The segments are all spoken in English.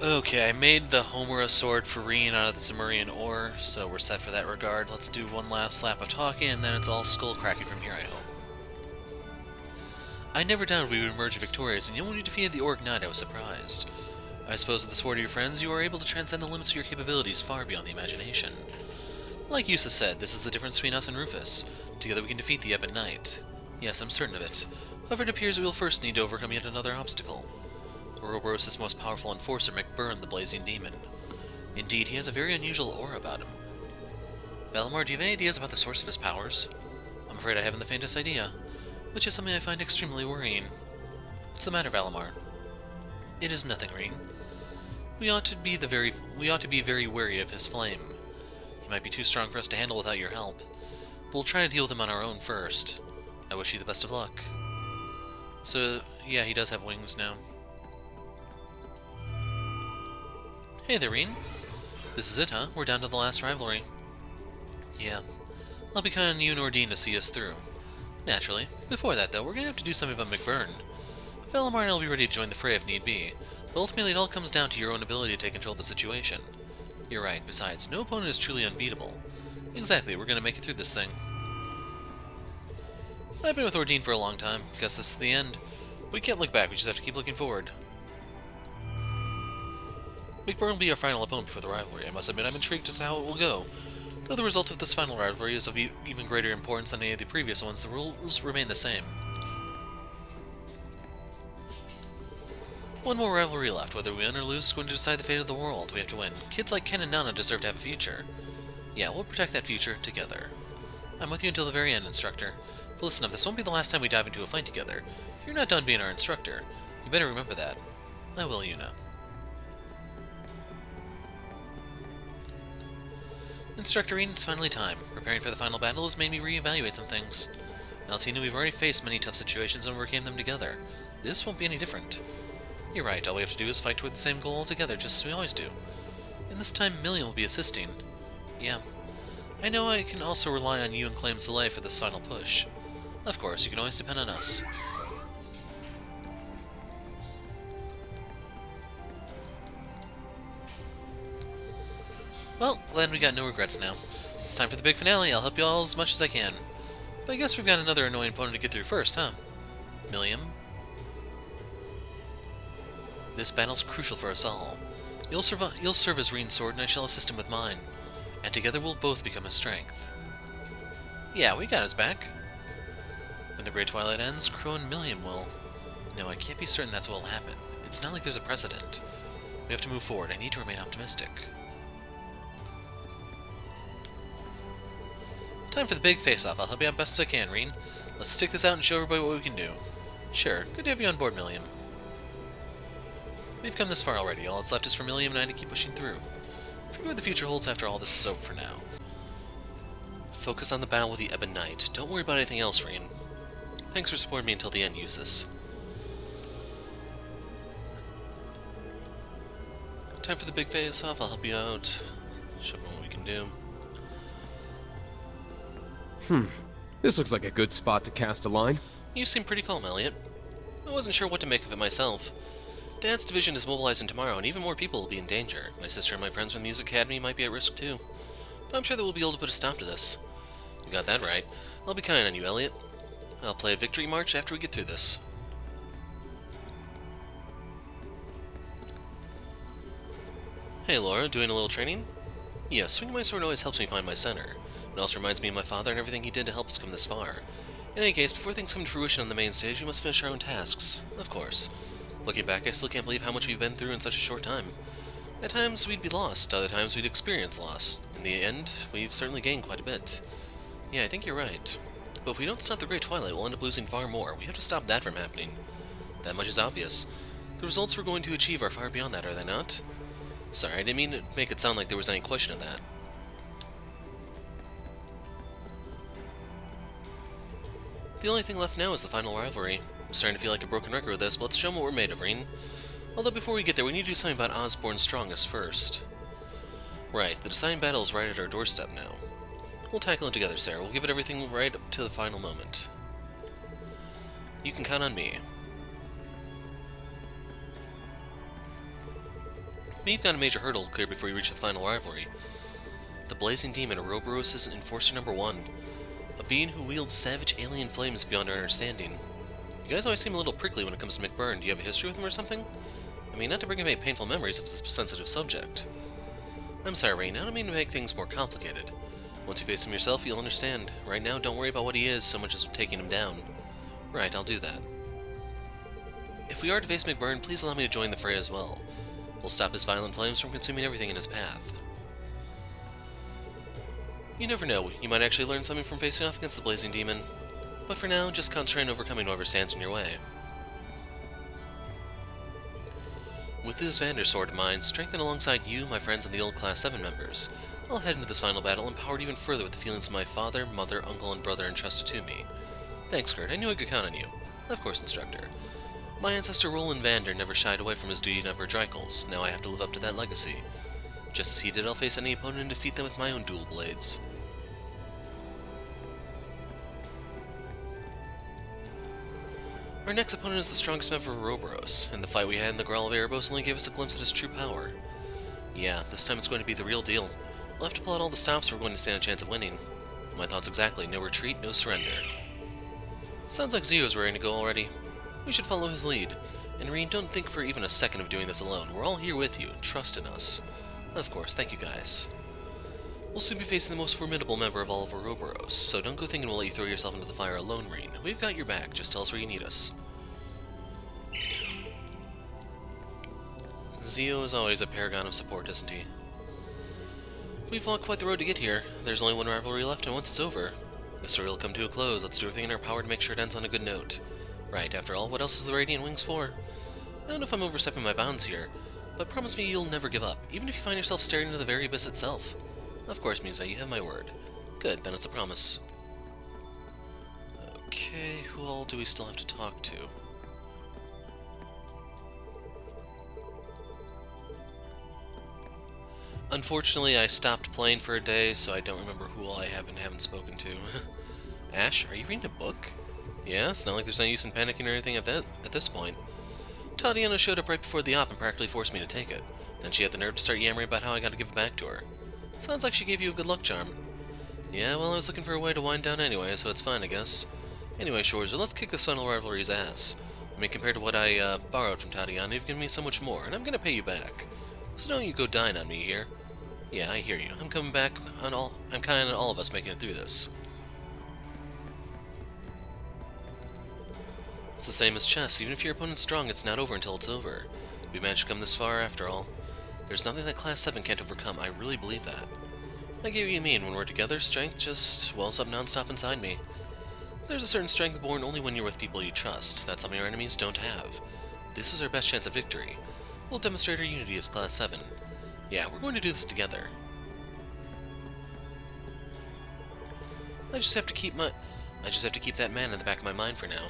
Okay, I made the Homura sword for Reen out of the Zemurian ore, so we're set for that regard. Let's do one last lap of talking, and then it's all skull cracking from here, I hope. I never doubted we would emerge victorious, and yet when you defeated the Orc Knight, I was surprised. I suppose with the sword of your friends, you are able to transcend the limits of your capabilities far beyond the imagination. Like Yusa said, this is the difference between us and Rufus. Together we can defeat the Ebon Knight. Yes, I'm certain of it. However, it appears we will first need to overcome yet another obstacle. Ouroboros' most powerful enforcer, McFireBro, the Blazing Demon. Indeed, he has a very unusual aura about him. Valimar, do you have any ideas about the source of his powers? I'm afraid I haven't the faintest idea, which is something I find extremely worrying. What's the matter, Valimar? It is nothing, Reen. We ought to be very wary of his flame. He might be too strong for us to handle without your help, but we'll try to deal with him on our own first. I wish you the best of luck. So, yeah, he does have wings now. Hey there, Reen. This is it, huh? We're down to the last rivalry. Yeah. I'll be counting on you and Ordine to see us through. Naturally. Before that, though, we're gonna have to do something about McFireBro. Valimar and I will be ready to join the fray if need be, but ultimately it all comes down to your own ability to take control of the situation. You're right. Besides, no opponent is truly unbeatable. Exactly, we're gonna make it through this thing. I've been with Ordine for a long time. Guess this is the end. We can't look back, we just have to keep looking forward. McFireBro will be our final opponent before the rivalry. I must admit I'm intrigued as to how it will go. Though the result of this final rivalry is of even greater importance than any of the previous ones, the rules remain the same. One more rivalry left. Whether we win or lose is going to decide the fate of the world. We have to win. Kids like Ken and Nana deserve to have a future. Yeah, we'll protect that future together. I'm with you until the very end, instructor. But listen up, this won't be the last time we dive into a fight together. You're not done being our instructor. You better remember that. I will, Yuna. Instructor Reen, it's finally time. Preparing for the final battle has made me reevaluate some things. Altina, we've already faced many tough situations and overcame them together. This won't be any different. You're right, all we have to do is fight toward the same goal altogether, just as we always do. And this time Million will be assisting. Yeah. I know I can also rely on you and Claim Soleil for this final push. Of course, you can always depend on us. Well, glad we got no regrets now. It's time for the big finale. I'll help you all as much as I can. But I guess we've got another annoying opponent to get through first, huh? Milliam? This battle's crucial for us all. You'll serve as Reen's sword, and I shall assist him with mine. And together we'll both become his strength. Yeah, we got his back. When the Great Twilight ends, Crow and Milliam will... No, I can't be certain that's what will happen. It's not like there's a precedent. We have to move forward. I need to remain optimistic. Time for the big face-off. I'll help you out best as I can, Reen. Let's stick this out and show everybody what we can do. Sure. Good to have you on board, Milliam. We've come this far already. All that's left is for Milliam and I to keep pushing through. Forget what the future holds after all this is over for now. Focus on the battle with the Ebon Knight. Don't worry about anything else, Reen. Thanks for supporting me until the end, Eustace. Time for the big face-off. I'll help you out. Show everyone what we can do. This looks like a good spot to cast a line. You seem pretty calm, Elliot. I wasn't sure what to make of it myself. Dad's division is mobilizing tomorrow, and even more people will be in danger. My sister and my friends from the Music Academy might be at risk too. But I'm sure that we'll be able to put a stop to this. You got that right. I'll be counting on you, Elliot. I'll play a victory march after we get through this. Hey Laura, doing a little training? Yeah, swinging my sword always helps me find my center. It also reminds me of my father and everything he did to help us come this far. In any case, before things come to fruition on the main stage, we must finish our own tasks. Of course. Looking back, I still can't believe how much we've been through in such a short time. At times, we'd be lost. Other times, we'd experience loss. In the end, we've certainly gained quite a bit. Yeah, I think you're right. But if we don't stop the Great Twilight, we'll end up losing far more. We have to stop that from happening. That much is obvious. The results we're going to achieve are far beyond that, are they not? Sorry, I didn't mean to make it sound like there was any question of that. The only thing left now is the final rivalry. I'm starting to feel like a broken record with this, but let's show them what we're made of, Reen. Although before we get there, we need to do something about Osbourne's strongest first. Right, the deciding battle is right at our doorstep now. We'll tackle it together, Sarah. We'll give it everything right up to the final moment. You can count on me. But you've got a major hurdle to clear before you reach the final rivalry. The Blazing Demon, Ouroboros' Enforcer #1. A being who wields savage alien flames beyond our understanding. You guys always seem a little prickly when it comes to McFireBro. Do you have a history with him or something? I mean, not to bring up any painful memories if it's a sensitive subject. I'm sorry, Rain, I don't mean to make things more complicated. Once you face him yourself, you'll understand. Right now, don't worry about what he is so much as taking him down. Right, I'll do that. If we are to face McFireBro, please allow me to join the fray as well. We'll stop his violent flames from consuming everything in his path. You never know, you might actually learn something from facing off against the Blazing Demon. But for now, just concentrate on overcoming whatever stands in your way. With this Vandersword of mine, strengthened alongside you, my friends, and the old Class 7 members, I'll head into this final battle empowered even further with the feelings my father, mother, uncle, and brother entrusted to me. Thanks, Kurt, I knew I could count on you. Of course, Instructor. My ancestor Roland Vander never shied away from his duty to Emperor Dreichels. Now I have to live up to that legacy. Just as he did, I'll face any opponent and defeat them with my own dual blades. Our next opponent is the strongest member of Ouroboros, and the fight we had in the Grawl of Erebos only gave us a glimpse at his true power. Yeah, this time it's going to be the real deal. We'll have to pull out all the stops if we're going to stand a chance of winning. My thoughts exactly, no retreat, no surrender. Sounds like Zio's raring to go already. We should follow his lead. And Reen, don't think for even a second of doing this alone. We're all here with you, trust in us. Of course, thank you guys. We'll soon be facing the most formidable member of all of Ouroboros, so don't go thinking we'll let you throw yourself into the fire alone, Reen. We've got your back, just tell us where you need us. Zio is always a paragon of support, isn't he? We've walked quite the road to get here. There's only one rivalry left, and once it's over, the story will come to a close. Let's do everything in our power to make sure it ends on a good note. Right, after all, what else is the Radiant Wings for? I don't know if I'm overstepping my bounds here, but promise me you'll never give up, even if you find yourself staring into the very abyss itself. Of course, Muse, you have my word. Good, then it's a promise. Okay, who all do we still have to talk to? Unfortunately, I stopped playing for a day, so I don't remember who all I haven't spoken to. Ash, are you reading a book? Yeah, it's not like there's any use in panicking or anything at this point. Tatiana showed up right before the op and practically forced me to take it. Then she had the nerve to start yammering about how I got to give it back to her. Sounds like she gave you a good luck charm. Yeah, well, I was looking for a way to wind down anyway, so it's fine, I guess. Anyway, Schwarzer, let's kick this final rivalry's ass. I mean, compared to what I borrowed from Tatiana, you've given me so much more, and I'm gonna pay you back. So don't you go dying on me here. Yeah, I hear you. I'm coming back on I'm counting on all of us making it through this. It's the same as chess. Even if your opponent's strong, it's not over until it's over. We managed to come this far, after all. There's nothing that Class 7 can't overcome. I really believe that. I get what you mean. When we're together, strength just wells up non-stop inside me. There's a certain strength born only when you're with people you trust. That's something our enemies don't have. This is our best chance at victory. We'll demonstrate our unity as Class 7. Yeah, we're going to do this together. I just have to keep that man in the back of my mind for now.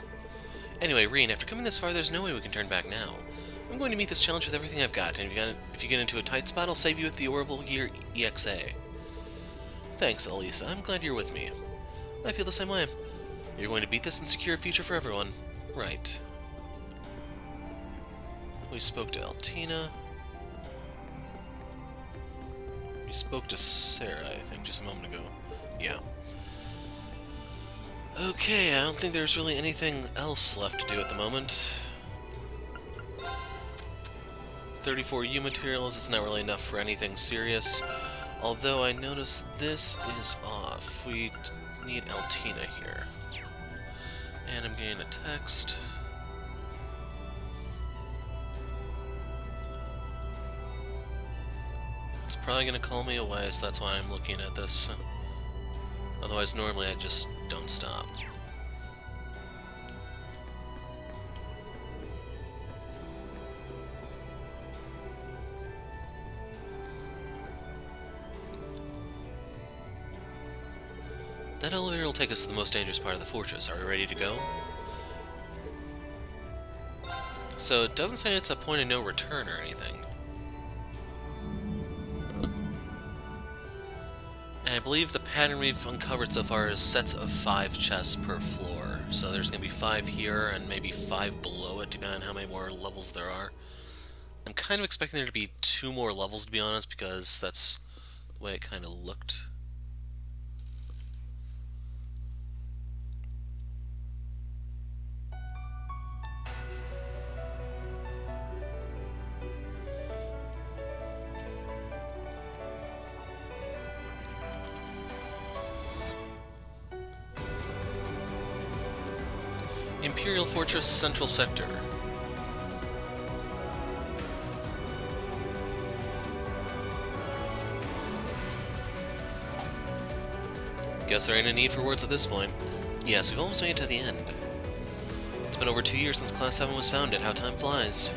Anyway, Reen, after coming this far, there's no way we can turn back now. I'm going to meet this challenge with everything I've got, and if you get into a tight spot, I'll save you with the Orbital Gear EXA. Thanks, Elisa. I'm glad you're with me. I feel the same way. You're going to beat this and secure a future for everyone. Right. We spoke to Altina. We spoke to Sarah, I think, just a moment ago. Yeah. Okay, I don't think there's really anything else left to do at the moment. 34 U materials, it's not really enough for anything serious. Although I notice this is off. We need Altina here. And I'm getting a text. It's probably going to call me away, so that's why I'm looking at this. Otherwise, normally I just don't stop. That elevator will take us to the most dangerous part of the fortress. Are we ready to go? So it doesn't say it's a point of no return or anything. And I believe the pattern we've uncovered so far is sets of 5 chests per floor. So there's going to be 5 here and maybe 5 below it, depending on how many more levels there are. I'm kind of expecting there to be 2 more levels, to be honest, because that's the way it kind of looked. Imperial Fortress Central Sector. Guess there ain't a need for words at this point. Yes, we've almost made it to the end. It's been over 2 years since Class 7 was founded. How time flies.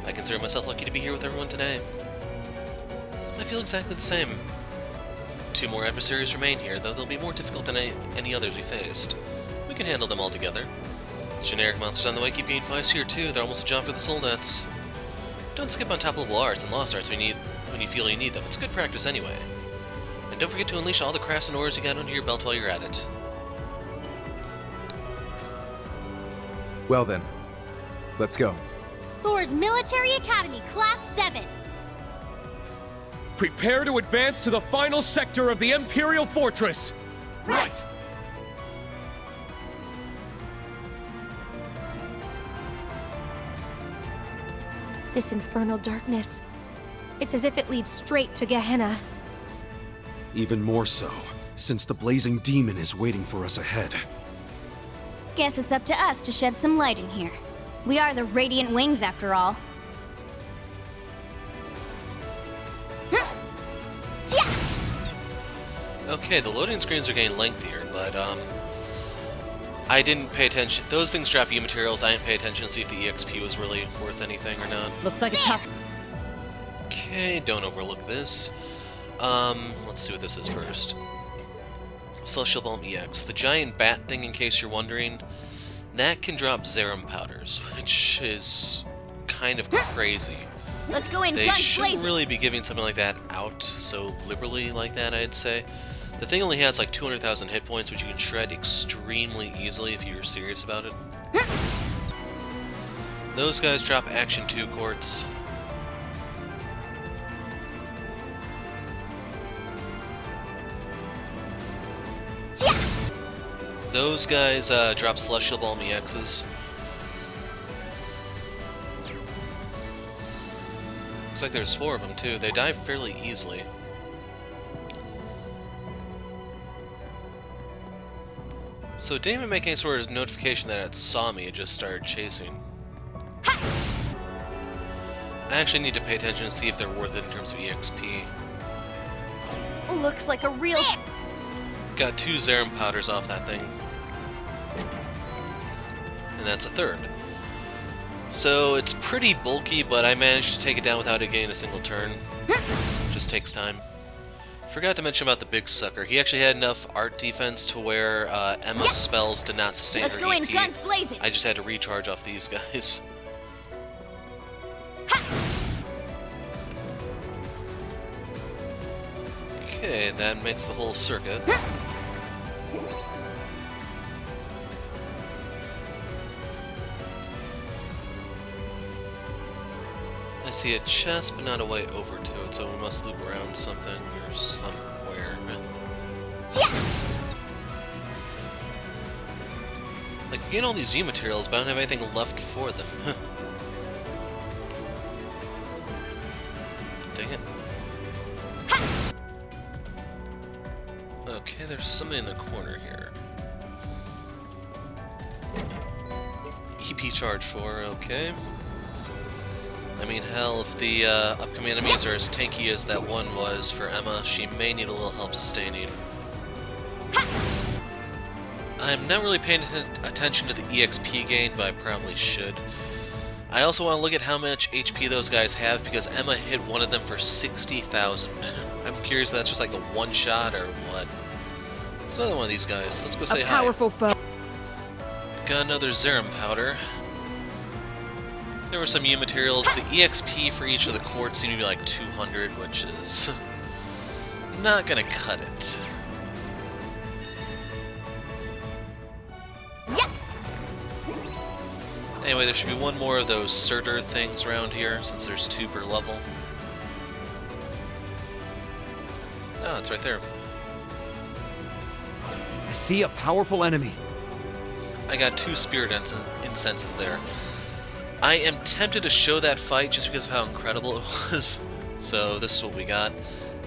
I consider myself lucky to be here with everyone today. I feel exactly the same. 2 more adversaries remain here, though they'll be more difficult than any others we faced. We can handle them all together. Generic monsters on the way keep getting feistier too. They're almost a job for the soldats. Don't skip on top-level arts and lost arts when you feel you need them. It's good practice anyway. And don't forget to unleash all the crafts and ores you got under your belt while you're at it. Well then, let's go. Thor's Military Academy, Class 7. Prepare to advance to the final sector of the Imperial Fortress! Right! This infernal darkness. It's as if it leads straight to Gehenna. Even more so, since the blazing demon is waiting for us ahead. Guess it's up to us to shed some light in here. We are the Radiant Wings, after all. Okay, the loading screens are getting lengthier, but, I didn't pay attention. Those things drop you materials. I didn't pay attention to see if the EXP was really worth anything or not. Looks like a tough. Okay, don't overlook this. Let's see what this is first. Celestial Balm EX. The giant bat thing, in case you're wondering, that can drop Zerum powders, which is kind of crazy. Let's go in They guns shouldn't blazing. really be giving something like that out so liberally like that, I'd say. The thing only has like 200,000 hit points, which you can shred extremely easily if you're serious about it. Those guys drop Action 2 quartz. Those guys drop Celestial Balm EXs. Looks like there's 4 of them too. They die fairly easily. So it didn't even make any sort of notification that it saw me, it just started chasing. I actually need to pay attention to see if they're worth it in terms of EXP. Looks like a real... Got 2 Zerum powders off that thing. And that's a 3rd. So it's pretty bulky, but I managed to take it down without it getting a single turn. Just takes time. Forgot to mention about the big sucker. He actually had enough art defense to where Emma's spells did not sustain Let's her go in AP. guns blazing. I just had to recharge off these guys. Okay, that makes the whole circuit. I see a chest, but not a way over to it, so we must loop around something or somewhere. Like, you get all these U materials, but I don't have anything left for them. Dang it. Okay, there's somebody in the corner here. EP charge 4, okay. I mean, hell, if the upcoming enemies are as tanky as that one was for Emma, she may need a little help sustaining. I'm not really paying attention to the EXP gain, but I probably should. I also want to look at how much HP those guys have, because Emma hit one of them for 60,000. I'm curious if that's just like a one-shot or what. It's another one of these guys. Let's go say hi. powerful foe. Got another Zerum powder. There were some U materials. The EXP for each of the quartz seemed to be like 200, which is not gonna cut it. Anyway, there should be one more of those Surtur things around here, since there's 2 per level. Oh, it's right there. I see a powerful enemy. I got 2 spirit incenses there. I am tempted to show that fight just because of how incredible it was. So this is what we got.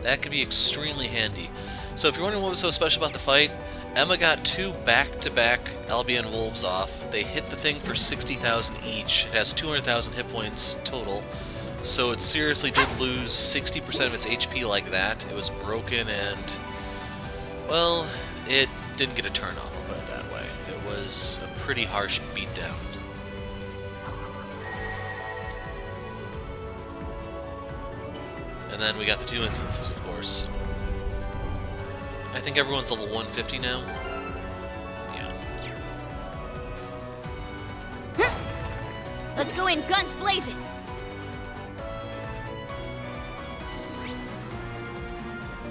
That could be extremely handy. So if you're wondering what was so special about the fight, Emma got 2 back-to-back Albion Wolves off. They hit the thing for 60,000 each. It has 200,000 hit points total. So it seriously did lose 60% of its HP like that. It was broken and, well, it didn't get a turn off, I'll put it that way. It was a pretty harsh beatdown. And then we got the 2 instances, of course. I think everyone's level 150 now. Yeah. Let's go in guns blazing.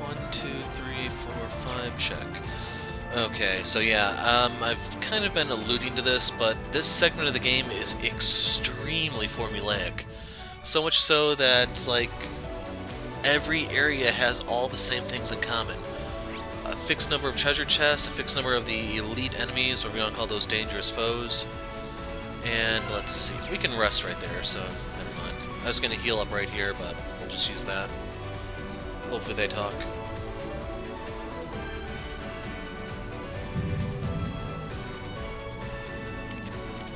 One, 2, 3, 4, 5, check. Okay, so yeah, I've kind of been alluding to this, but this segment of the game is extremely formulaic. So much so that, like, every area has all the same things in common. A fixed number of treasure chests, a fixed number of the elite enemies, or we want to call those dangerous foes. And let's see, we can rest right there, so never mind. I was going to heal up right here, but we'll just use that. Hopefully they talk.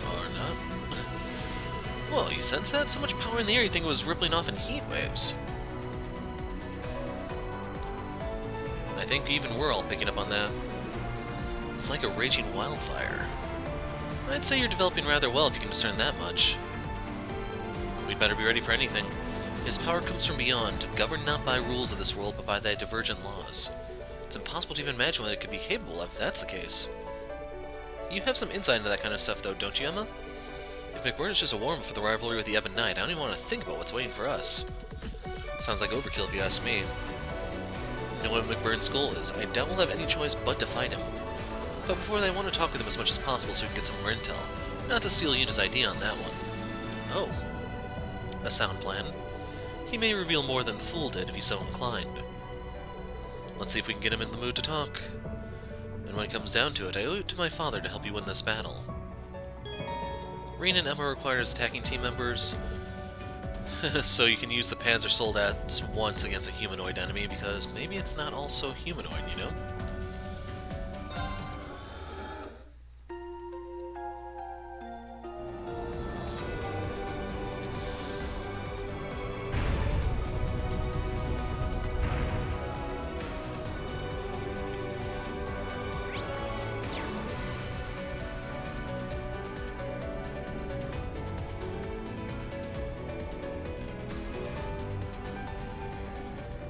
Or not. Whoa, you sense that? So much power in the air, you think it was rippling off in heat waves. I think even we're all picking up on that. It's like a raging wildfire. I'd say you're developing rather well if you can discern that much. We'd better be ready for anything. His power comes from beyond, governed not by rules of this world, but by thy divergent laws. It's impossible to even imagine what it could be capable of if that's the case. You have some insight into that kind of stuff, though, don't you, Emma? If McFireBro is just a warm-up for the rivalry with the Ebon Knight, I don't even want to think about what's waiting for us. Sounds like overkill if you ask me. You know what McFireBro's goal is. I doubt we'll have any choice but to fight him. But before that, I want to talk with him as much as possible so we can get some more intel. Not to steal Yuna's idea on that one. Oh. A sound plan. He may reveal more than the Fool did if he's so inclined. Let's see if we can get him in the mood to talk. And when it comes down to it, I owe it to my father to help you win this battle. Reen and Emma requires attacking team members, so you can use the Panzer Soldats once against a humanoid enemy, because maybe it's not all so humanoid, you know?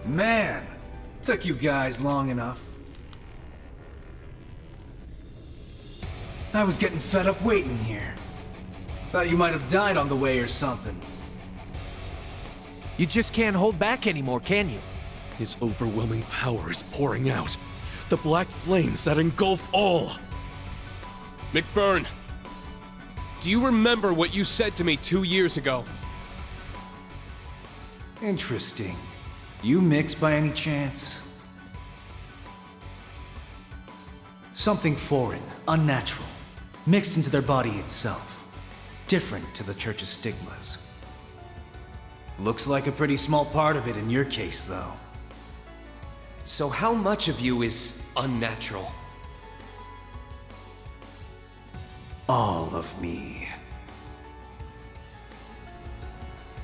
Man, took you guys long enough. I was getting fed up waiting here. Thought you might have died on the way or something. You just can't hold back anymore, can you? His overwhelming power is pouring out. The black flames that engulf all. McFireBro, do you remember what you said to me 2 years ago? Interesting. You mix by any chance? Something foreign, unnatural, mixed into their body itself. Different to the Church's stigmas. Looks like a pretty small part of it in your case, though. So how much of you is unnatural? All of me.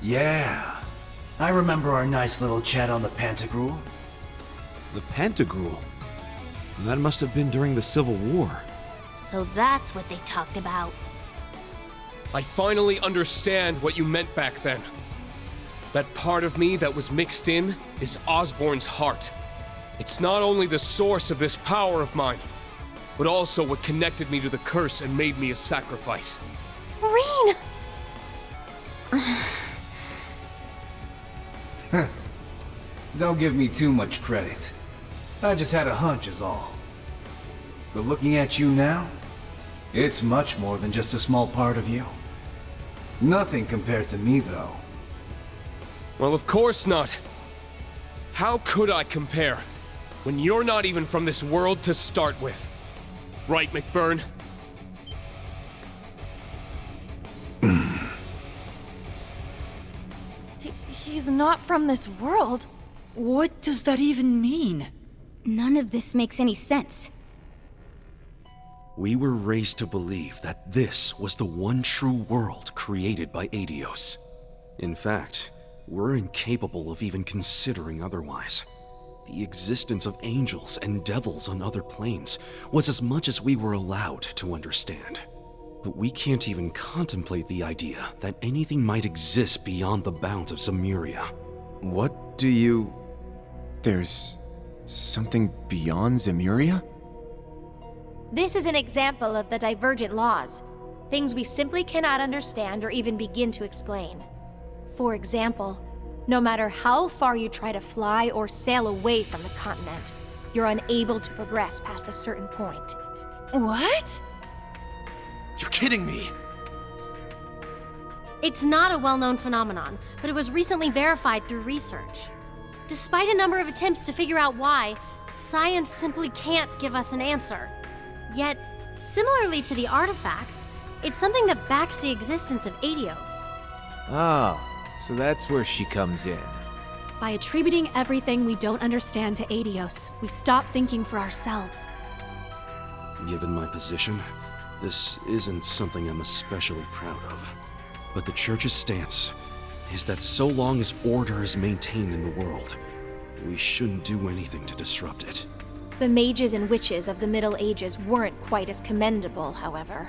Yeah. I remember our nice little chat on the Pantagruel. The Pantagruel? That must have been during the Civil War. So that's what they talked about. I finally understand what you meant back then. That part of me that was mixed in is Osbourne's heart. It's not only the source of this power of mine, but also what connected me to the curse and made me a sacrifice. Reen! Don't give me too much credit. I just had a hunch is all. But looking at you now, it's much more than just a small part of you. Nothing compared to me, though. Well, of course not. How could I compare when you're not even from this world to start with? Right, McBurn? He's not from this world. What does that even mean? None of this makes any sense. We were raised to believe that this was the one true world created by Adios. In fact, we're incapable of even considering otherwise. The existence of angels and devils on other planes was as much as we were allowed to understand. But we can't even contemplate the idea that anything might exist beyond the bounds of Zemuria. What do you... There's something beyond Zemuria? This is an example of the divergent laws. Things we simply cannot understand or even begin to explain. For example, no matter how far you try to fly or sail away from the continent, you're unable to progress past a certain point. What? You're kidding me! It's not a well-known phenomenon, but it was recently verified through research. Despite a number of attempts to figure out why, science simply can't give us an answer. Yet, similarly to the artifacts, it's something that backs the existence of Adios. Oh, so that's where she comes in. By attributing everything we don't understand to Adios, we stop thinking for ourselves. Given my position, this isn't something I'm especially proud of. But the Church's stance is that so long as order is maintained in the world, we shouldn't do anything to disrupt it. The mages and witches of the Middle Ages weren't quite as commendable, however.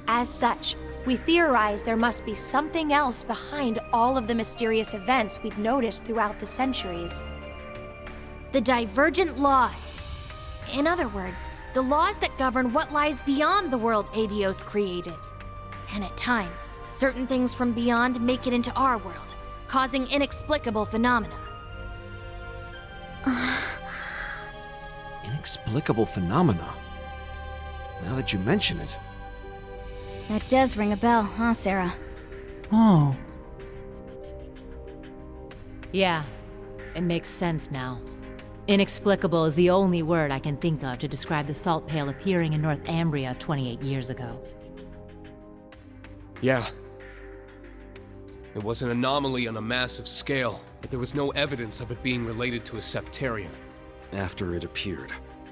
As such, we theorize there must be something else behind all of the mysterious events we've noticed throughout the centuries. The divergent laws. In other words, the laws that govern what lies beyond the world Adios created. And at times, certain things from beyond make it into our world, causing inexplicable phenomena. Inexplicable phenomena? Now that you mention it. That does ring a bell, huh, Sarah? Oh. Yeah, it makes sense now. Inexplicable is the only word I can think of to describe the salt pail appearing in Northumbria 28 years ago. Yeah. It was an anomaly on a massive scale, but there was no evidence of it being related to a Sept-Terrion. After it appeared,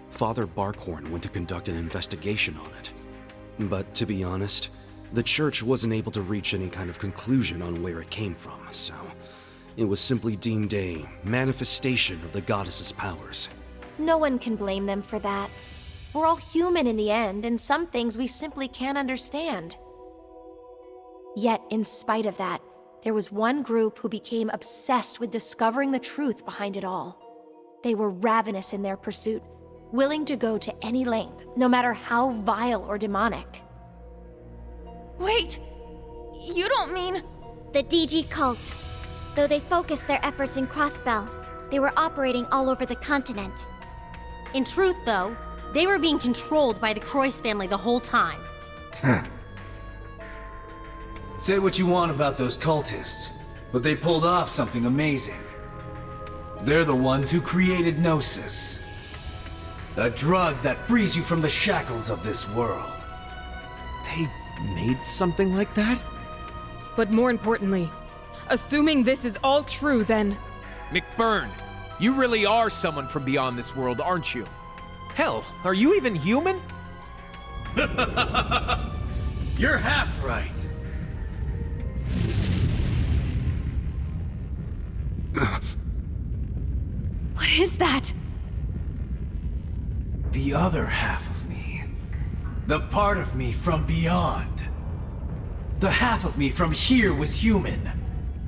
Father Barkhorn went to conduct an investigation on it. But to be honest, the Church wasn't able to reach any kind of conclusion on where it came from, so it was simply deemed a manifestation of the goddess's powers. No one can blame them for that. We're all human in the end, and some things we simply can't understand. Yet, in spite of that, there was one group who became obsessed with discovering the truth behind it all. They were ravenous in their pursuit, willing to go to any length, no matter how vile or demonic. Wait! You don't mean... The DG cult. Though they focused their efforts in Crossbell, they were operating all over the continent. In truth, though, they were being controlled by the Croix family the whole time. Say what you want about those cultists, but they pulled off something amazing. They're the ones who created Gnosis. A drug that frees you from the shackles of this world. They made something like that? But more importantly, assuming this is all true, then... McBurn, you really are someone from beyond this world, aren't you? Hell, are you even human? You're half right. What is that? The other half of me. The part of me from beyond. The half of me from here was human.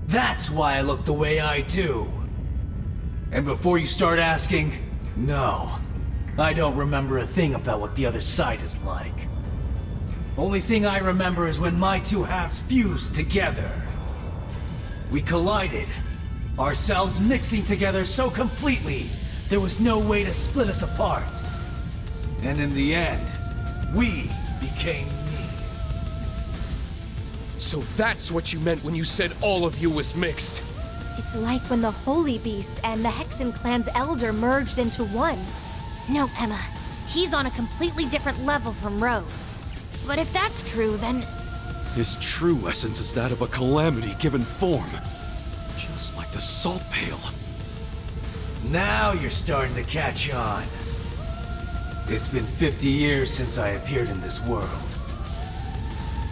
That's why I look the way I do. And before you start asking, no. I don't remember a thing about what the other side is like. Only thing I remember is when my two halves fused together. We collided, ourselves mixing together so completely, there was no way to split us apart. And in the end, we became me. So that's what you meant when you said all of you was mixed. It's like when the Holy Beast and the Hexen clan's elder merged into one. No, Emma. He's on a completely different level from Rose. But if that's true, then... His true essence is that of a calamity given form. Just like the salt pail. Now you're starting to catch on. It's been 50 years since I appeared in this world.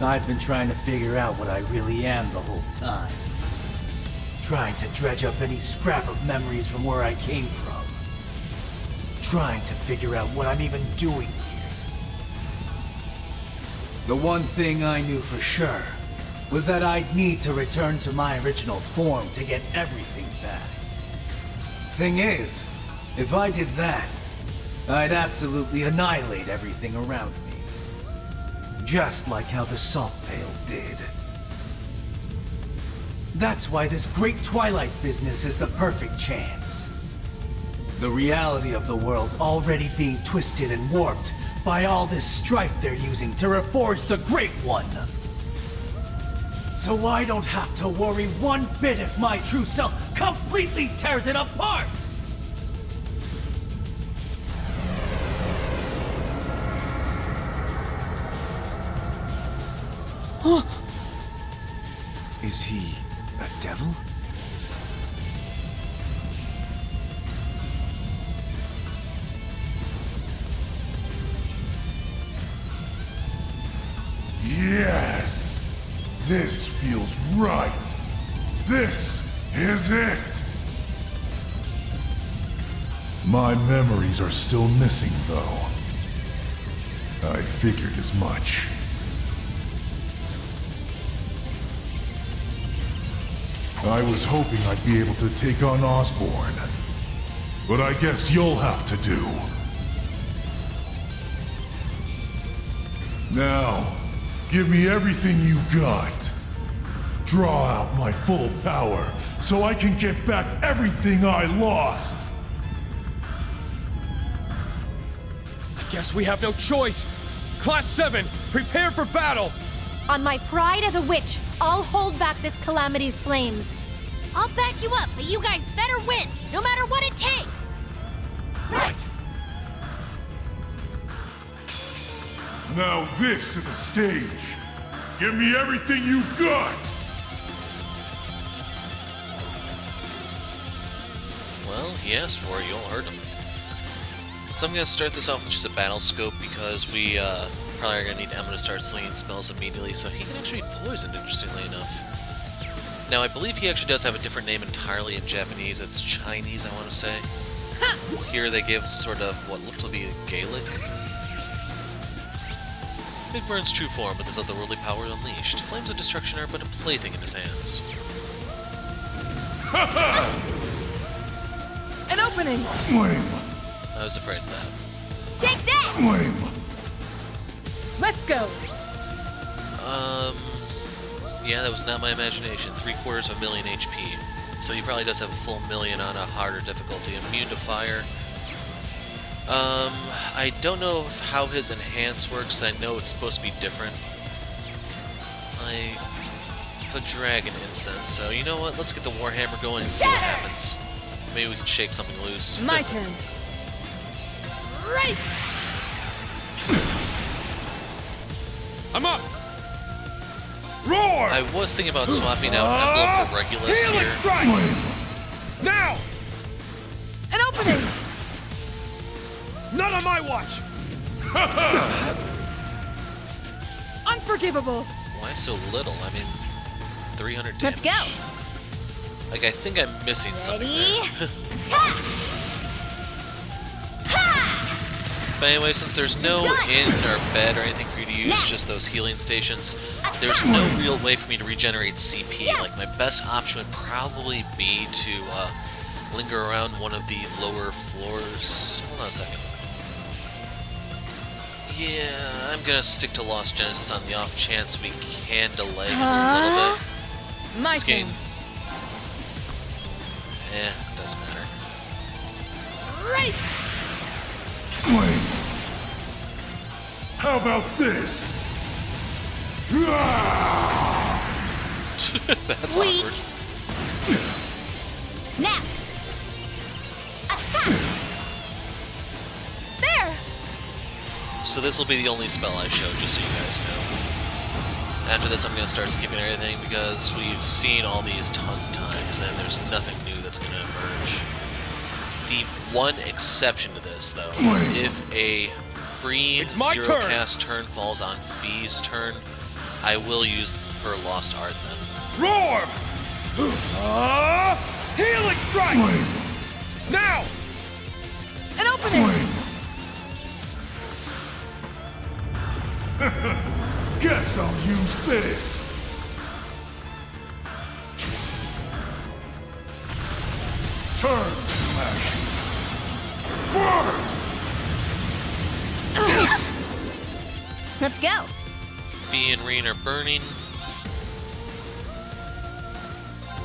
I've been trying to figure out what I really am the whole time. Trying to dredge up any scrap of memories from where I came from. Trying to figure out what I'm even doing here. The one thing I knew for sure was that I'd need to return to my original form to get everything back. Thing is, if I did that, I'd absolutely annihilate everything around me. Just like how the salt pail did. That's why this great Twilight business is the perfect chance. The reality of the world's already being twisted and warped by all this strife they're using to reforge the Great One. So I don't have to worry one bit if my true self completely tears it apart! Is he a devil? Yes! This feels right! This is it! My memories are still missing, though. I figured as much. I was hoping I'd be able to take on Osbourne. But I guess you'll have to do. Now, give me everything you got. Draw out my full power so I can get back everything I lost. I guess we have no choice. Class 7, prepare for battle! On my pride as a witch, I'll hold back this calamity's flames. I'll back you up, but you guys better win, no matter what it takes! Right! Now this is a stage. Give me everything you got! Well, he asked for it, you all heard him. So I'm gonna start this off with just a battle scope because we probably are gonna need Emma to start slinging spells immediately, so he can actually be poisoned, interestingly enough. Now, I believe he actually does have a different name entirely in Japanese. It's Chinese, I want to say. Here they give some sort of what looked to be a Gaelic. Big Burn's true form, with his otherworldly power unleashed. Flames of destruction are but a plaything in his hands. An opening! Flame! I was afraid of that. Take that! Flame! Let's go! Yeah, that was not my imagination. 750,000 HP. So he probably does have a full million on a harder difficulty. Immune to fire. I don't know how his enhance works. I know it's supposed to be different. It's a dragon incense, so you know what? Let's get the Warhammer going and see what happens. Maybe we can shake something loose. My turn. Right! I'm up! Roar! I was thinking about swapping out Emblem for Regulus here. Strike! Now! An opening! Not on my watch! Unforgivable! Why so little? I mean, 300 damage. Let's go! Like, I think I'm missing something Ready? there. Ha! But anyway, since there's no inn or bed or anything for you to use, just those healing stations, there's no real way for me to regenerate CP. Like, my best option would probably be to linger around one of the lower floors. Hold on a second. Yeah, I'm gonna stick to Lost Genesis on the off chance we can delay him a little bit. My This game, turn. doesn't matter. Right! Flame! How about this? Ah! That's Weak. awkward. Now. Attack. There. So this will be the only spell I show, just so you guys know. After this, I'm going to start skipping everything because we've seen all these tons of times, and there's nothing new that's going to emerge. The one exception to this, though, is if a free zero cast turn falls on Fee's turn, I will use her Lost Art then. Roar! Healing strike! Now! An opening! Guess I'll use this. Turn to ashes. Burn! Let's go. Fee and Reen are burning.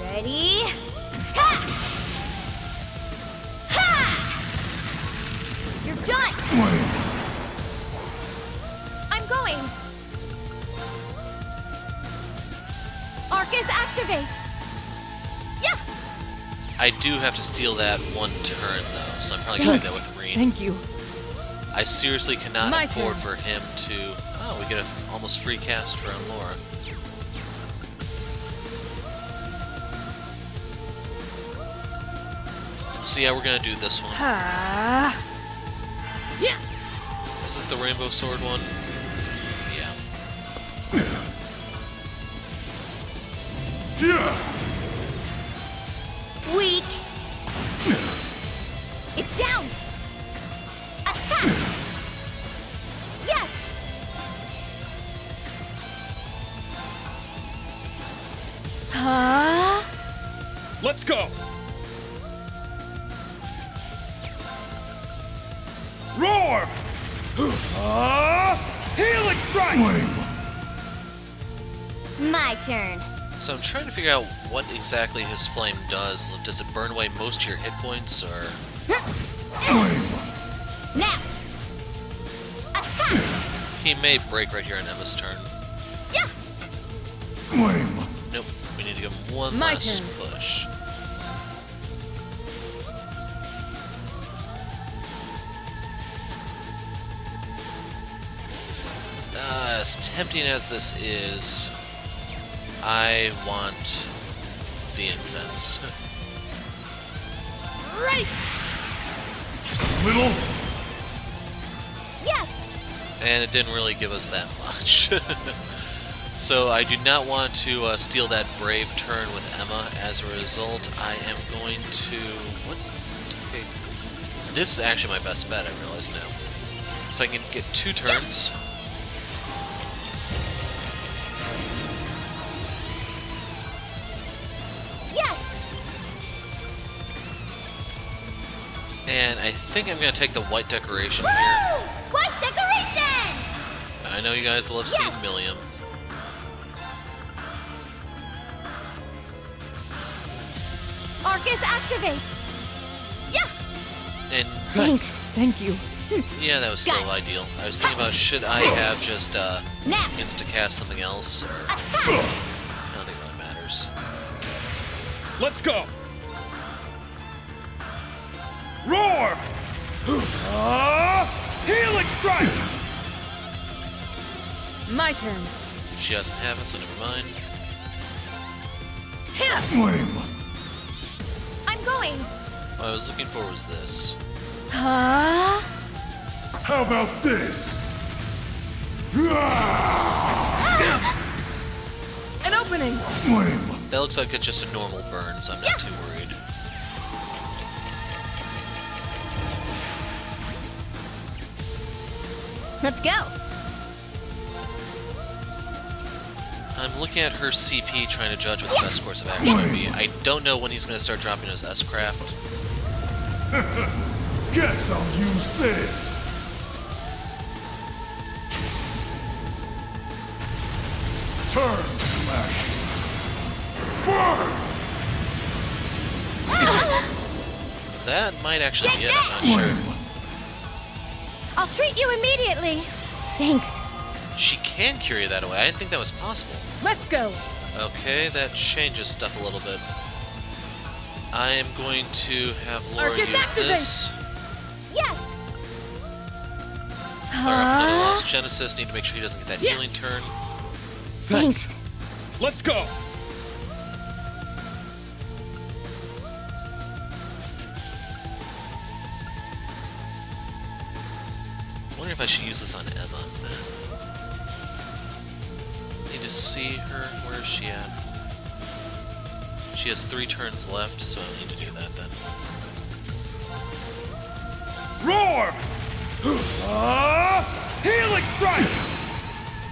Ready? Ha! Ha! You're done. I'm going. Arcus, activate. Yeah. I do have to steal that one turn, though, so I'm probably going to do that with Reen. Thank you. I seriously cannot My afford turn. for him to... Oh, we get an almost free cast for Laura. So yeah, we're gonna do this one. Yeah. Is this the Rainbow Sword one? Yeah. Yeah. Weak. It's down. Attack. Yes. Huh? Let's go! Roar! Healing strike! My turn. So I'm trying to figure out what exactly his flame does. Does it burn away most of your hit points, or... Now. Attack. He may break right here on Emma's turn. Yeah. Nope. We need to give him one My last turn. push. As tempting as this is, I want the incense. Right. Little. Yes. And it didn't really give us that much. So I do not want to steal that brave turn with Emma. As a result, I am going to... What? Okay. This is actually my best bet, I realize now. So I can get 2 turns. Yes. And I think I'm going to take the white decoration here. Woo! White decoration. I know you guys love seeing Yes! Millium. Arcus, activate. Yeah. And Thanks. Thank you. yeah, that was still Got it. ideal. I was thinking about should I have just Now. insta-cast something else, or... Attack. I don't think it really matters. Let's go! Roar! Healing strike! My turn. She doesn't have it, so never mind. I'm going. What I was looking for was this. Huh? How about this? An opening. That looks like it's just a normal burn, so I'm not too worried. Let's go. I'm looking at her CP, trying to judge what the best course of action would be. I don't know when he's going to start dropping his S-Craft. Guess I'll use this. Turn to ashes. Burn! That might actually be it, I'm not sure. I'll treat you immediately. Thanks. She can carry that away. I didn't think that was possible. Let's go. Okay, that changes stuff a little bit. I am going to have Laura Arcus, use activate! this. Yes! Fire off another Lost Genesis. Need to make sure he doesn't get that healing turn. Thanks. Let's go! I wonder if I should use this on Emma. Need to see her. Where is she at? She has 3 turns left, so I need to do that then. Roar! Healing strike!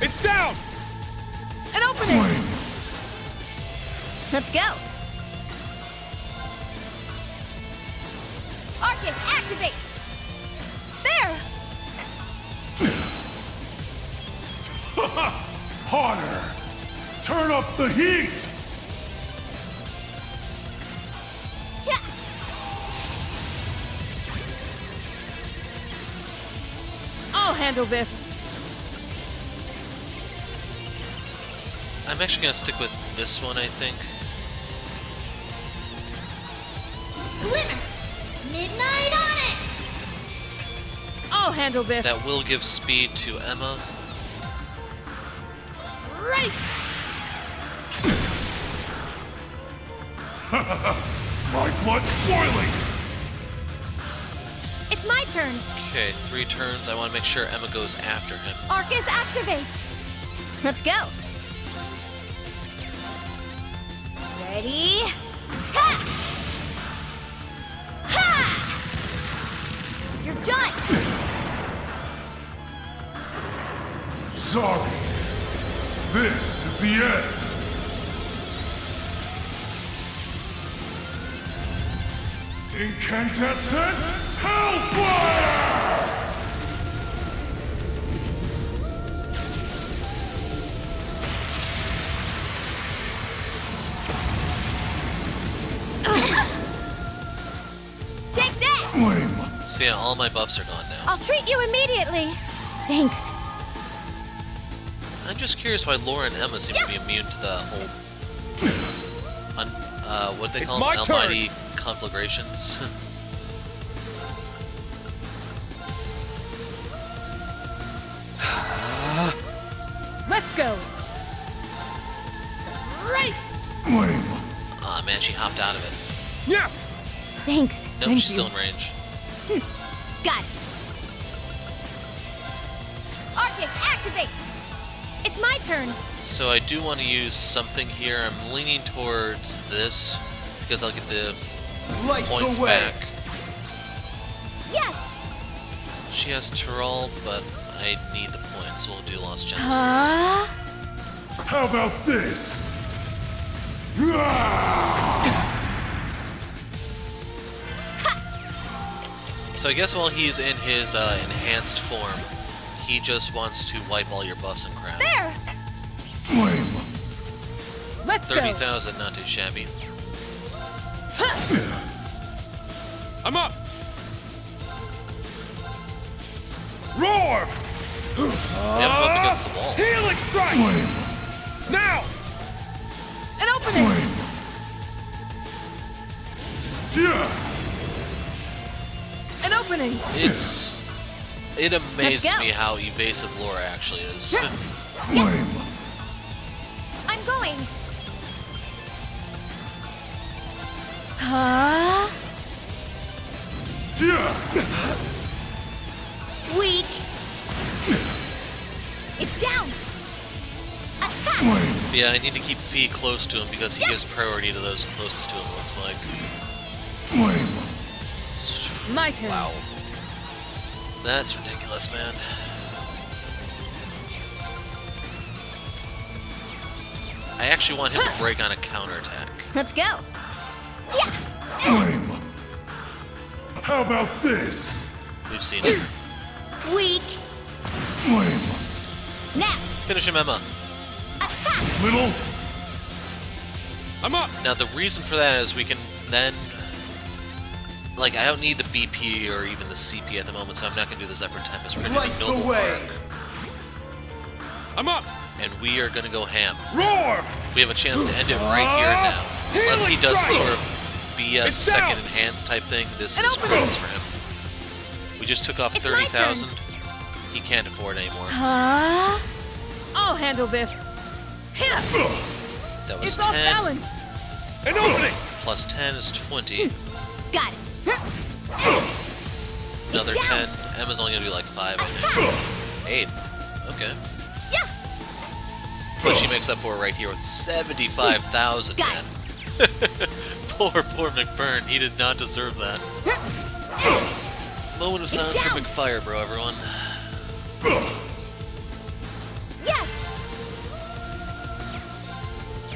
It's down! An opening! Let's go! Arcus, activate! There! Harder! Turn up the heat! Yeah. I'll handle this. I'm actually going to stick with this one, I think. Glimmer! Midnight on it! I'll handle this. That will give speed to Emma. Right! My blood's boiling! It's my turn. Okay, 3 turns. I want to make sure Emma goes after him. Arcus, activate! Let's go! Ready? Ha! Ha! You're done! Sorry. This is the end. Incandescent Hellfire! Take that! Flame! So yeah, all my buffs are gone now. I'll treat you immediately. Thanks. I'm just curious why Laura and Emma seem to be immune to the whole... what they call my them? turn. Almighty conflagrations. Let's go. Right! Flame! Aw, man, she hopped out of it. Yeah! Thanks. Nope, she's still in range. Got it. Arcus, activate! It's my turn. So I do want to use something here. I'm leaning towards this, because I'll get the points back. Yes! She has Tyrol, but I need the points, so we'll do Lost Genesis. How about this? Ah! So I guess while he's in his enhanced form, he just wants to wipe all your buffs and crap. There! Flame! Let's go. 30,000, not too shabby. I'm up! Roar! They have him up against the wall. Healing strike! Flame! Now! An opening! Flame! Yeah! An opening! It amazes Let's go. me how evasive Laura actually is. Flame! I'm going. Yeah! Weak. It's down. Attack! Flame! Yeah, I need to keep Fee close to him because he gives priority to those closest to him, looks like. Flame! My turn. Wow. That's ridiculous, man. I actually want him to break on a counterattack. Let's go. Yeah. Flame! How about this? We've seen it. Weak. Flame! Now. Finish him, Emma. Attack. Little? I'm up! Now, the reason for that is we can then... Like, I don't need the BP or even the CP at the moment, so I'm not going to do the Zephyr Tempest. We're going to do Noble Arc. I'm up! and we are gonna go ham. Roar! We have a chance to end it right here and now. Unless he does some sort of BS second enhance type thing, this is gross for him. We just took off 30,000. He can't afford anymore. Huh? I'll handle this. That was It's 10. off balance. An opening! Plus 10 is 20. Got it. Another 10. Emma's only gonna do like 5, I think. 8. Okay. Yeah. But she makes up for it right here with 75,000, Got man. Poor McBurn. He did not deserve that. Moment of silence for McFireBro, everyone. Yes.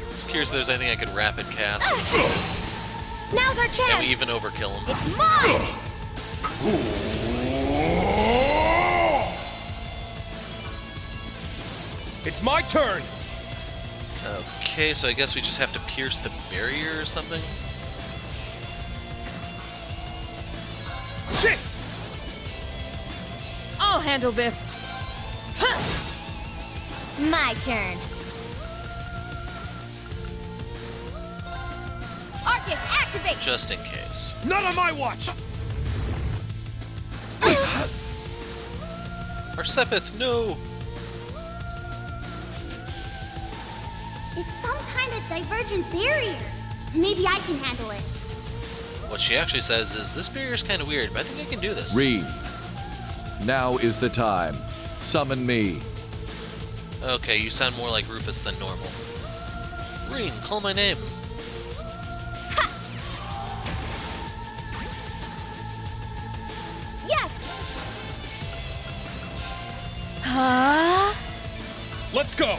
Just curious if there's anything I could rapid cast with this. Now's our chance. Can we even overkill him? It's mine. It's my turn! Okay, so I guess we just have to pierce the barrier or something? Shit! I'll handle this. My turn. Arcus, activate. Just in case. Not on my watch! Our Sepith, no! It's some kind of divergent barrier. Maybe I can handle it. What she actually says is, this barrier's kind of weird, but I think I can do this. Reed, now is the time. Summon me. Okay, you sound more like Rufus than normal. Reen, call my name. Yes. Huh? Let's go!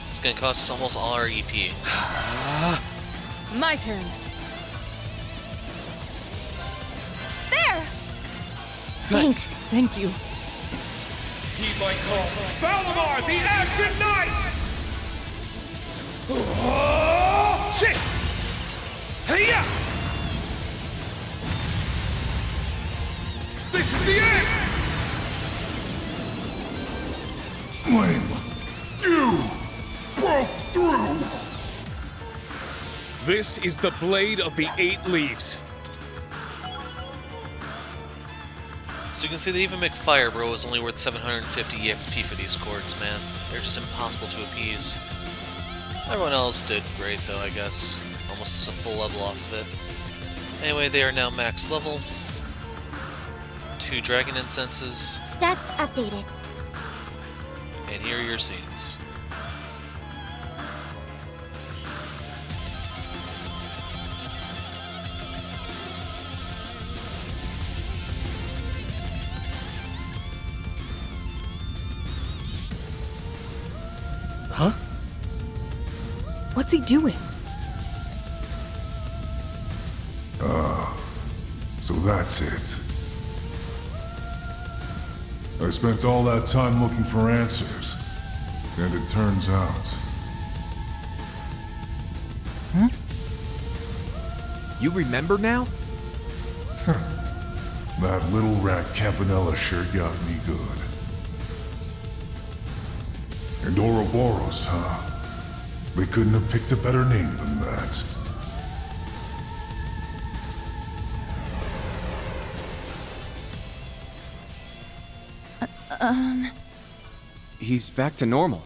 It's gonna cost us almost all our EP. My turn. There. Thanks. Thank you. Heed my call. Valimar, the Ashen Knight! Shit! Hey-ya! This is the end! Flame, you broke through! This is the Blade of the Eight Leaves. So you can see that even McFireBro is only worth 750 EXP for these chords, man. They're just impossible to appease. Everyone else did great, though, I guess. Almost a full level off of it. Anyway, they are now max level. 2 dragon incenses. Stats updated. And here are your scenes. Huh? What's he doing? So that's it. I spent all that time looking for answers, and it turns out... Huh? You remember now? That little rat Campanella sure got me good. And Ouroboros, huh? They couldn't have picked a better name than that. He's back to normal.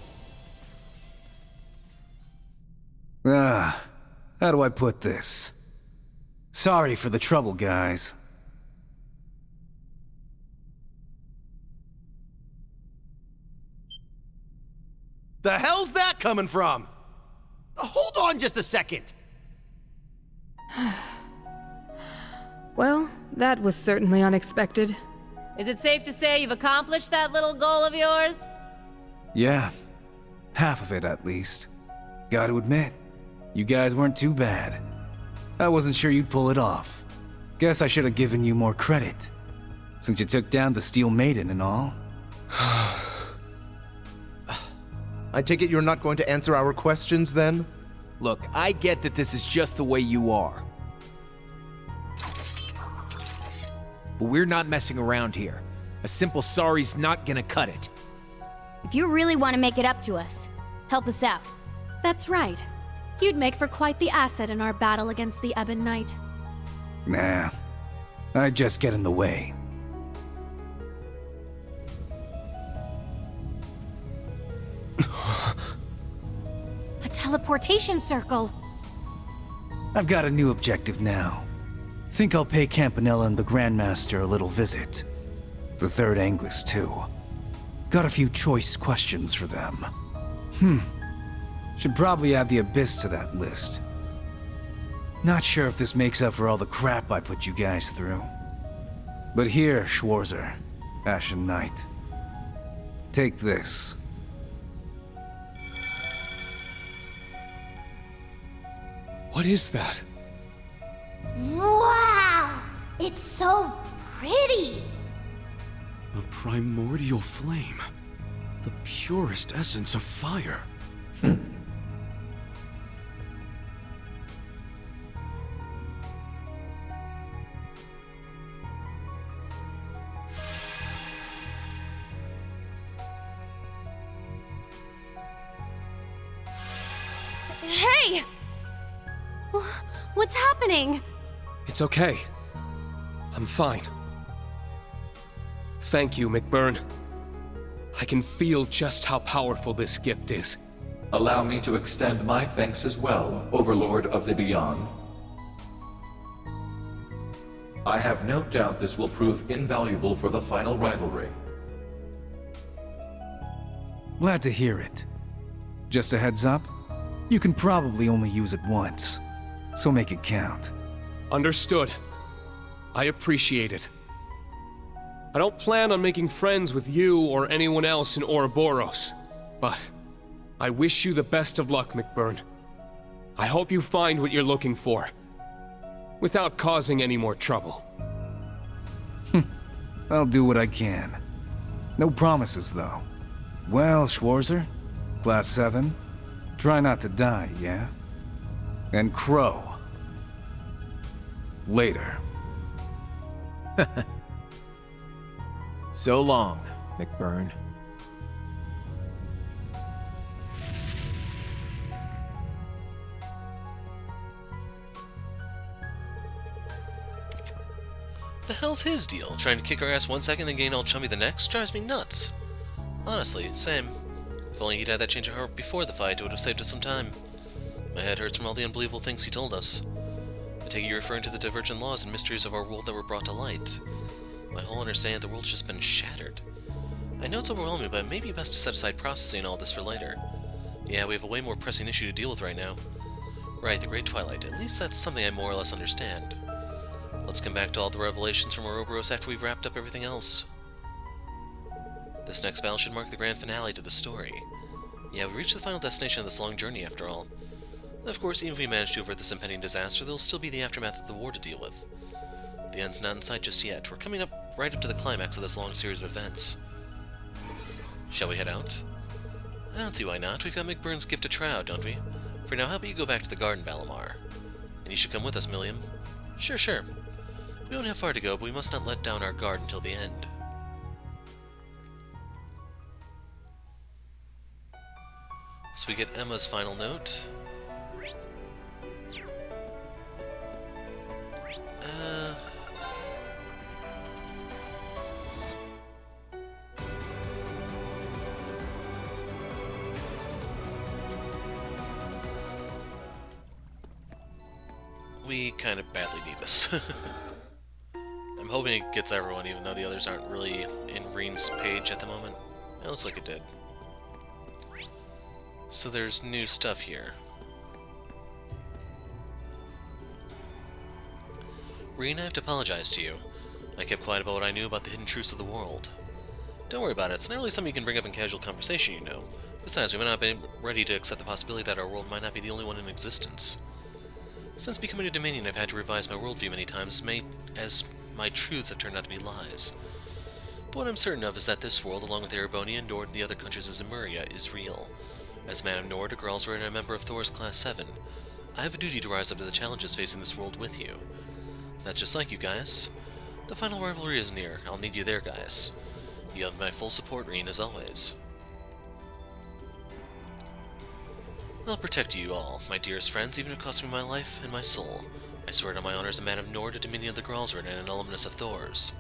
How do I put this? Sorry for the trouble, guys. The hell's that coming from? Hold on just a second. Well, that was certainly unexpected. Is it safe to say you've accomplished that little goal of yours? Yeah, half of it at least. Gotta admit, you guys weren't too bad. I wasn't sure you'd pull it off. Guess I should have given you more credit, since you took down the Steel Maiden and all. I take it you're not going to answer our questions then? Look, I get that this is just the way you are. But we're not messing around here. A simple sorry's not gonna cut it. If you really want to make it up to us, help us out. That's right. You'd make for quite the asset in our battle against the Ebon Knight. Nah, I'd just get in the way. A teleportation circle. I've got a new objective now. Think I'll pay Campanella and the Grandmaster a little visit. The Third Anguis, too. Got a few choice questions for them. Should probably add the Abyss to that list. Not sure if this makes up for all the crap I put you guys through. But here, Schwarzer, Ashen Knight. Take this. What is that? Wow! It's so pretty! A primordial flame. The purest essence of fire. Hey! What's happening? It's okay. I'm fine. Thank you, McBurn. I can feel just how powerful this gift is. Allow me to extend my thanks as well, Overlord of the Beyond. I have no doubt this will prove invaluable for the final rivalry. Glad to hear it. Just a heads up, you can probably only use it once, so make it count. Understood. I appreciate it. I don't plan on making friends with you or anyone else in Ouroboros, but I wish you the best of luck, McBurn. I hope you find what you're looking for, without causing any more trouble. I'll do what I can. No promises, though. Well, Schwarzer, Class 7, try not to die, yeah? And Crow. Later. So long, McBurn. The hell's his deal? Trying to kick our ass one second, then gain all chummy the next? Drives me nuts. Honestly, same. If only he'd had that change of heart before the fight, it would have saved us some time. My head hurts from all the unbelievable things he told us. I take it you're referring to the divergent laws and mysteries of our world that were brought to light. My whole understanding of the world's just been shattered. I know it's overwhelming, but it may be best to set aside processing all this for later. Yeah, we have a way more pressing issue to deal with right now. Right, the Great Twilight. At least that's something I more or less understand. Let's come back to all the revelations from Ouroboros after we've wrapped up everything else. This next battle should mark the grand finale to the story. Yeah, we've reached the final destination of this long journey after all. And of course, even if we manage to avert this impending disaster, there'll still be the aftermath of the war to deal with. The end's not in sight just yet. We're coming right up to the climax of this long series of events. Shall we head out? I don't see why not. We've got McBurn's gift to try out, don't we? For now, how about you go back to the garden, Valimar? And you should come with us, Milliam. Sure. We don't have far to go, but we must not let down our guard until the end. So we get Emma's final note. We kind of badly need this. I'm hoping it gets everyone, even though the others aren't really in Reen's page at the moment. It looks like it did. So there's new stuff here. Reen, I have to apologize to you. I kept quiet about what I knew about the hidden truths of the world. Don't worry about it, it's not really something you can bring up in casual conversation, you know. Besides, we might not be ready to accept the possibility that our world might not be the only one in existence. Since becoming a Dominion, I've had to revise my worldview many times, as my truths have turned out to be lies. But what I'm certain of is that this world, along with Erebonia, Nord, and the other countries of Zemuria, is real. As man of Nord, a Gralsver, and a member of Thor's Class 7, I have a duty to rise up to the challenges facing this world with you. That's just like you guys. The final rivalry is near. I'll need you there, guys. You have my full support, Reen, as always. I'll protect you all, my dearest friends, even if it costs me my life and my soul. I swear to my honor as a man of Nord, a dominion of the Gralsrud, and an alumnus of Thor's.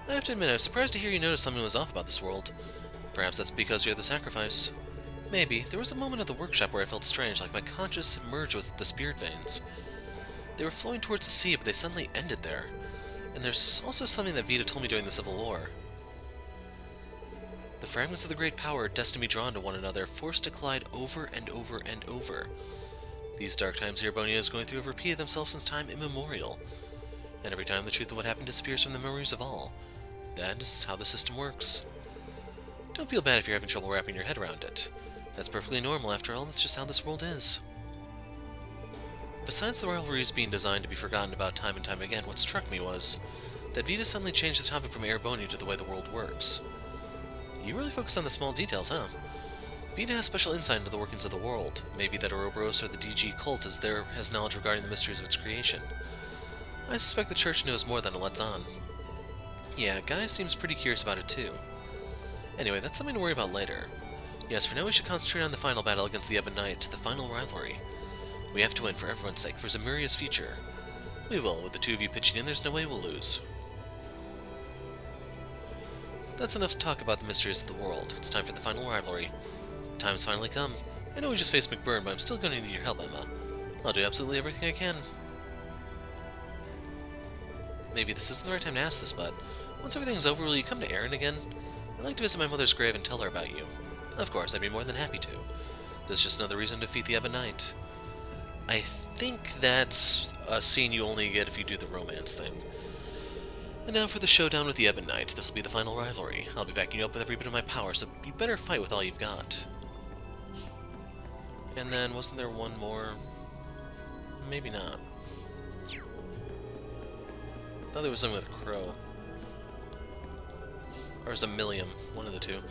I have to admit, I was surprised to hear you notice something was off about this world. Perhaps that's because you're the sacrifice. Maybe. There was a moment at the workshop where I felt strange, like my conscience merged with the spirit veins. They were flowing towards the sea, but they suddenly ended there. And there's also something that Vita told me during the Civil War. The fragments of the great power are destined to be drawn to one another, forced to collide over and over and over. These dark times Erabonia is going through have repeated themselves since time immemorial. And every time the truth of what happened disappears from the memories of all. That is how the system works. Don't feel bad if you're having trouble wrapping your head around it. That's perfectly normal, after all, that's just how this world is. Besides the rivalries being designed to be forgotten about time and time again, what struck me was that Vita suddenly changed the topic from Erabonia to the way the world works. You really focus on the small details, huh? Vita has special insight into the workings of the world. Maybe that Ouroboros or the DG cult has knowledge regarding the mysteries of its creation. I suspect the Church knows more than it lets on. Yeah, Guy seems pretty curious about it too. Anyway, that's something to worry about later. Yes, for now we should concentrate on the final battle against the Ebon Knight, the final rivalry. We have to win for everyone's sake, for Zemuria's future. We will. With the two of you pitching in, there's no way we'll lose. That's enough to talk about the mysteries of the world. It's time for the final rivalry. Time's finally come. I know we just faced McBurn, but I'm still going to need your help, Emma. I'll do absolutely everything I can. Maybe this isn't the right time to ask this, but once everything's over, will you come to Erin again? I'd like to visit my mother's grave and tell her about you. Of course, I'd be more than happy to. There's just another reason to defeat the Ebon Knight. I think that's a scene you only get if you do the romance thing. And now for the showdown with the Ebon Knight. This will be the final rivalry. I'll be backing you up with every bit of my power, so you better fight with all you've got. And then, wasn't there one more? Maybe not. I thought there was something with Crow. Or Zamillium, one of the two.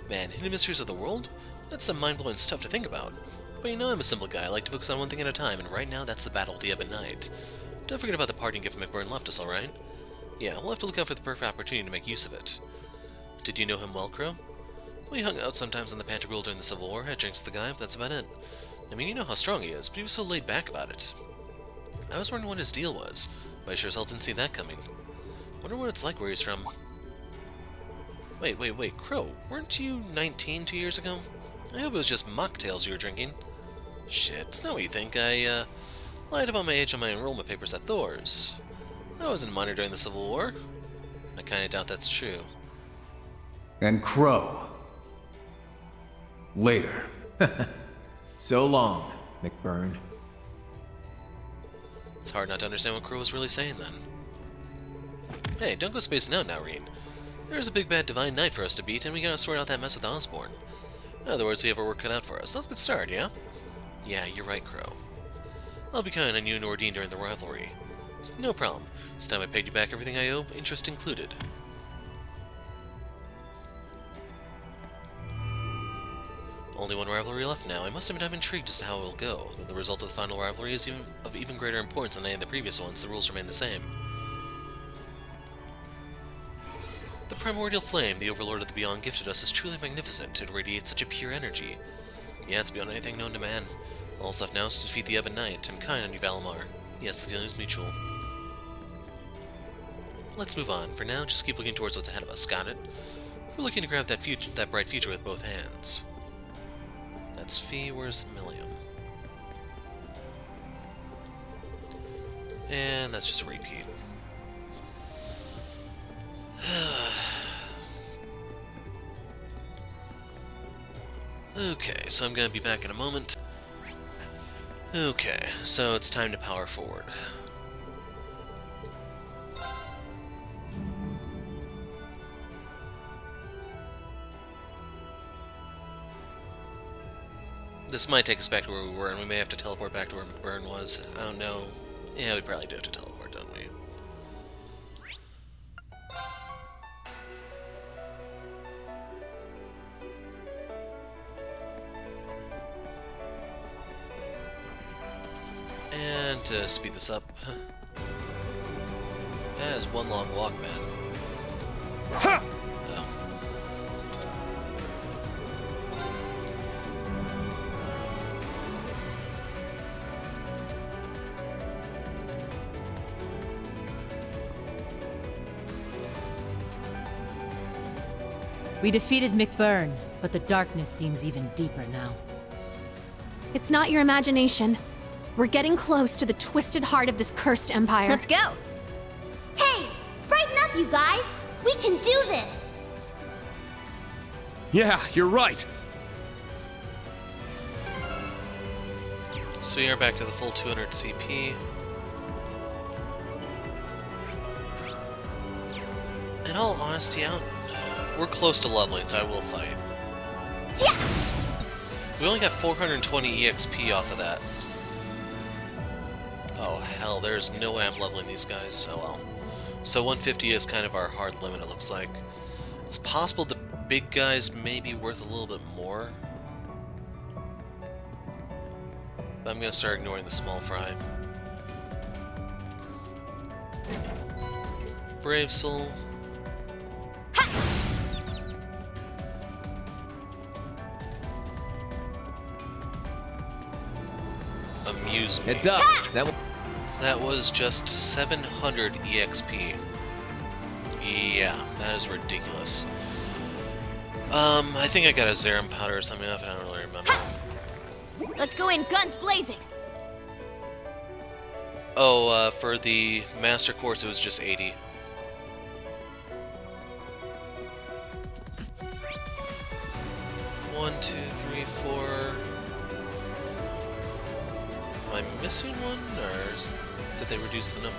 Man, hidden mysteries of the world? That's some mind-blowing stuff to think about. But you know I'm a simple guy, I like to focus on one thing at a time, and right now that's the battle with the Ebon Knight. Don't forget about the parting gift McBurn left us, alright? Yeah, we'll have to look out for the perfect opportunity to make use of it. Did you know him well, Crow? We hung out sometimes in the Pantagruel during the Civil War, had drinks with the guy, but that's about it. I mean, you know how strong he is, but he was so laid back about it. I was wondering what his deal was, but I sure as hell didn't see that coming. Wonder what it's like where he's from. Wait, Crow, weren't you 19 2 years ago? I hope it was just mocktails you were drinking. Shit, it's not what you think. I lied about my age on my enrollment papers at Thor's. I wasn't a minor during the Civil War. I kinda doubt that's true. And Crow. Later. So long, McBurn. It's hard not to understand what Crow was really saying then. Hey, don't go spacing out now, Reen. There's a big bad Divine Knight for us to beat, and we gotta sort out that mess with Osbourne. In other words, we have our work cut out for us. Let's get started, yeah? Yeah, you're right, Crow. I'll be counting on you and Ordine during the rivalry. No problem. This time I paid you back everything I owe, interest included. Only one rivalry left now. I must admit I'm intrigued as to how it will go. Though the result of the final rivalry is of even greater importance than any of the previous ones, the rules remain the same. The primordial flame the Overlord of the Beyond gifted us is truly magnificent. It radiates such a pure energy. Yeah, it's beyond anything known to man. All that's left now is to defeat the Ebon Knight. I'm kind on you, Valimar. Yes, the feeling is mutual. Let's move on. For now, just keep looking towards what's ahead of us. Got it? We're looking to grab that bright future with both hands. That's Fee. Where's Millium? And that's just a repeat. Okay, so I'm gonna be back in a moment. Okay, so it's time to power forward. This might take us back to where we were, and we may have to teleport back to where McBurn was. I don't know. Yeah, we probably do have to teleport, don't we? And to speed this up, That is one long walk, man. Ha! No. We defeated McFireBro, but the darkness seems even deeper now. It's not your imagination. We're getting close to the twisted heart of this cursed empire. Let's go! Hey! Brighten up, you guys! We can do this! Yeah, you're right. So we are back to the full 200 CP. In all honesty, we're close to leveling, so I will fight. Yeah. We only got 420 EXP off of that. Oh hell, there's no way I'm leveling these guys. Oh well. So 150 is kind of our hard limit, it looks like. It's possible the big guys may be worth a little bit more. But I'm gonna start ignoring the small fry. Brave Soul. Amuse me. Heads up. That was just 700 EXP. Yeah, that is ridiculous. I think I got a Zerum powder or something off it, I don't really remember. Let's go in guns blazing! Oh, for the Master Course it was just 80. One, two, three, four. Am I missing one, or did they reduce the number?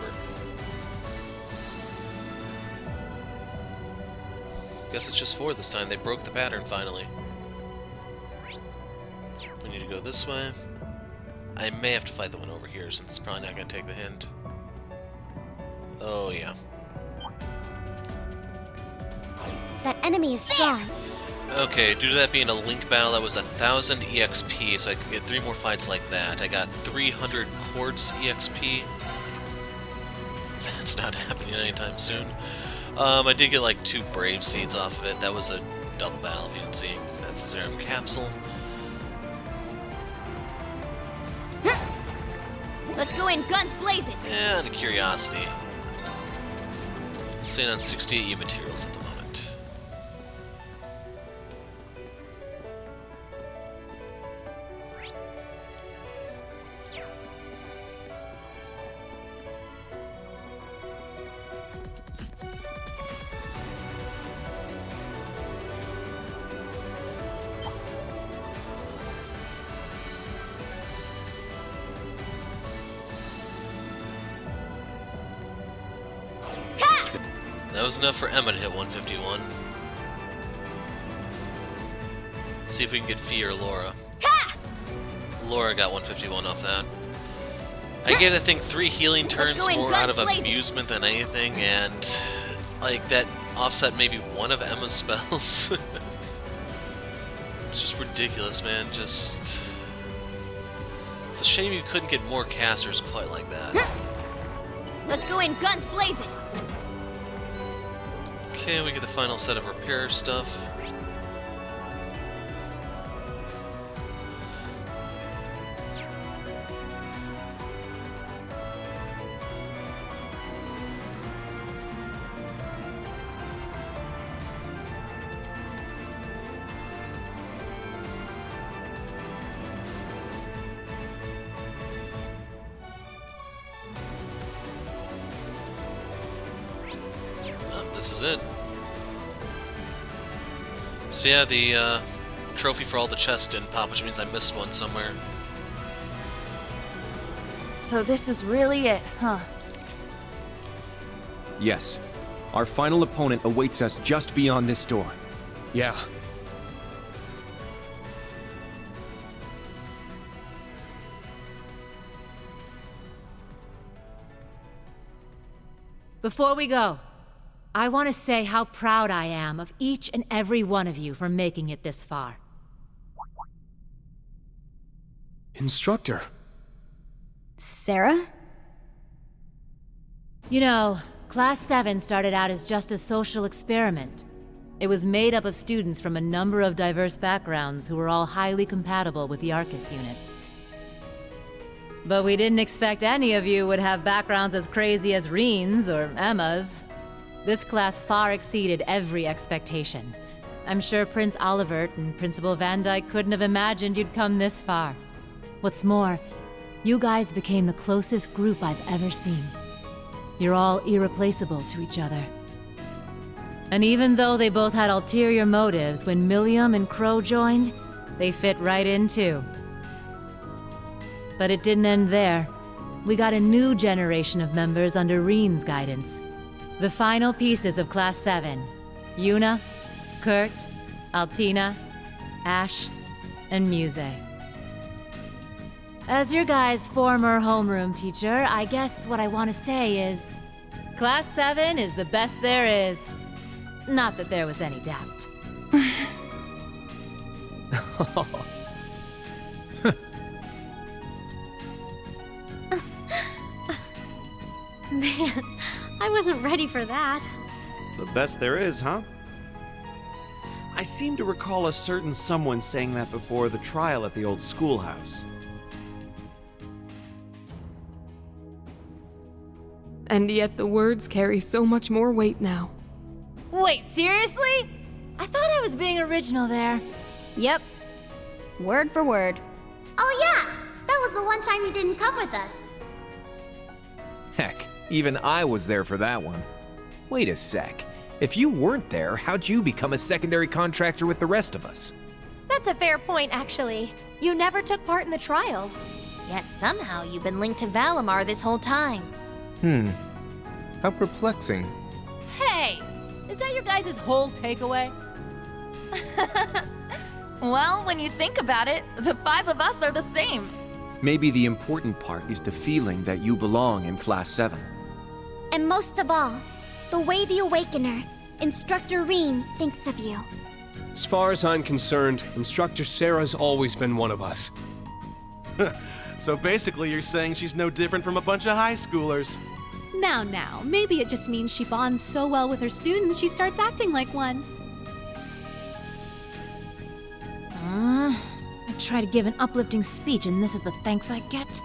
Guess it's just 4 this time. They broke the pattern finally. We need to go this way. I may have to fight the one over here since it's probably not going to take the hint. Oh yeah. That enemy is strong. Okay, due to that being a link battle, that was 1,000 EXP, so I could get 3 more fights like that. I got 300 quartz EXP. That's not happening anytime soon. I did get like 2 Brave Seeds off of it. That was a double battle if you didn't see. That's a Zerum capsule. Let's go in guns blazing! And a Curiosity. Staying on 68 U materials at the moment. That was enough for Emma to hit 151. Let's see if we can get Fee or Laura. Laura got 151 off that. I gave that thing 3 healing turns more out of amusement than anything, and like that offset maybe one of Emma's spells. It's just ridiculous, man. Just it's a shame you couldn't get more casters quite like that. Let's go in guns blazing! Okay, we get the final set of repair stuff. This is it. So yeah, the trophy for all the chests didn't pop, which means I missed one somewhere. So this is really it, huh? Yes. Our final opponent awaits us just beyond this door. Yeah. Before we go, I want to say how proud I am of each and every one of you for making it this far. Instructor. Sarah? You know, Class 7 started out as just a social experiment. It was made up of students from a number of diverse backgrounds who were all highly compatible with the Arcus units. But we didn't expect any of you would have backgrounds as crazy as Reen's or Emma's. This class far exceeded every expectation. I'm sure Prince Olivert and Principal Van Dyke couldn't have imagined you'd come this far. What's more, you guys became the closest group I've ever seen. You're all irreplaceable to each other. And even though they both had ulterior motives, when Milliam and Crow joined, they fit right in too. But it didn't end there. We got a new generation of members under Reen's guidance. The final pieces of Class 7. Yuna, Kurt, Altina, Ash, and Muse. As your guys' former homeroom teacher, I guess what I want to say is... Class 7 is the best there is. Not that there was any doubt. Man, I wasn't ready for that. The best there is, huh? I seem to recall a certain someone saying that before the trial at the old schoolhouse. And yet the words carry so much more weight now. Wait, seriously? I thought I was being original there. Yep. Word for word. Oh yeah, that was the one time you didn't come with us. Heck, even I was there for that one. Wait a sec. If you weren't there, how'd you become a secondary contractor with the rest of us? That's a fair point, actually. You never took part in the trial. Yet somehow you've been linked to Valimar this whole time. How perplexing. Hey! Is that your guys' whole takeaway? Well, when you think about it, the 5 of us are the same. Maybe the important part is the feeling that you belong in Class 7. And most of all, the way the Awakener, Instructor Reen, thinks of you. As far as I'm concerned, Instructor Sarah's always been one of us. So basically you're saying she's no different from a bunch of high schoolers. Now, maybe it just means she bonds so well with her students she starts acting like one. I try to give an uplifting speech and this is the thanks I get?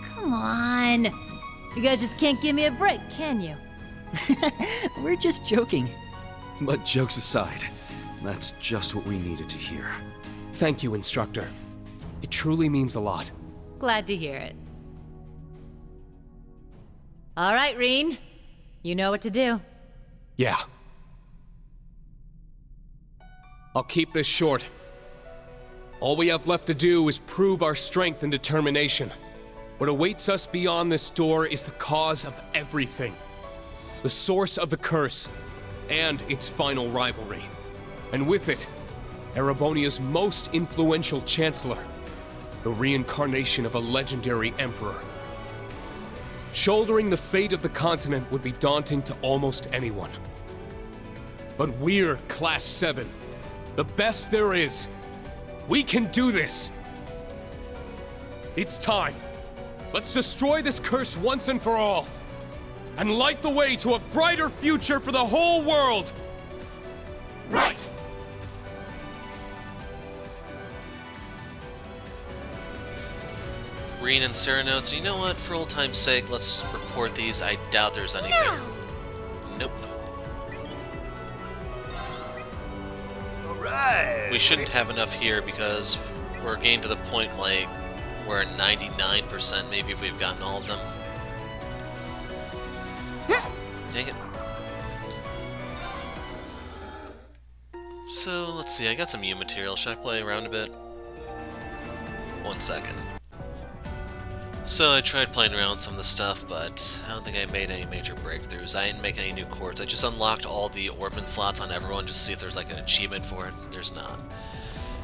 Come on! You guys just can't give me a break, can you? We're just joking. But jokes aside, that's just what we needed to hear. Thank you, Instructor. It truly means a lot. Glad to hear it. All right, Reen. You know what to do. Yeah. I'll keep this short. All we have left to do is prove our strength and determination. What awaits us beyond this door is the cause of everything. The source of the curse, and its final rivalry. And with it, Erebonia's most influential chancellor, the reincarnation of a legendary emperor. Shouldering the fate of the continent would be daunting to almost anyone. But we're Class 7, the best there is. We can do this! It's time. Let's destroy this curse once and for all, and light the way to a brighter future for the whole world! Right! Reen and Sarah notes, you know what, for old time's sake, let's record these. I doubt there's anything. Nope. Alright! We shouldn't have enough here because we're getting to the point, like, we're at 99% maybe if we've gotten all of them. Dang it. So, let's see, I got some new material. Should I play around a bit? 1 second. So I tried playing around with some of the stuff, but I don't think I made any major breakthroughs. I didn't make any new chords. I just unlocked all the orbment slots on everyone just to see if there's like an achievement for it. There's not.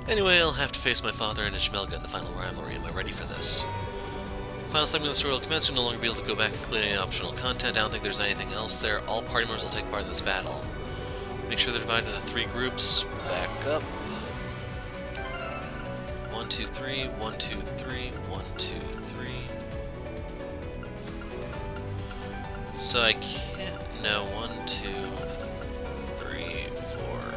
Anyway, I'll have to face my father and Ishmelga in the final rivalry. Am I ready for this? Final segment of the story will commence. You'll no longer be able to go back and complete any optional content. I don't think there's anything else there. All party members will take part in this battle. Make sure they're divided into 3 groups. Back up. 1, 2, 3, 1, 2, 3, 1, 2, 3. So I can't... No, 1, 2, 3, 4.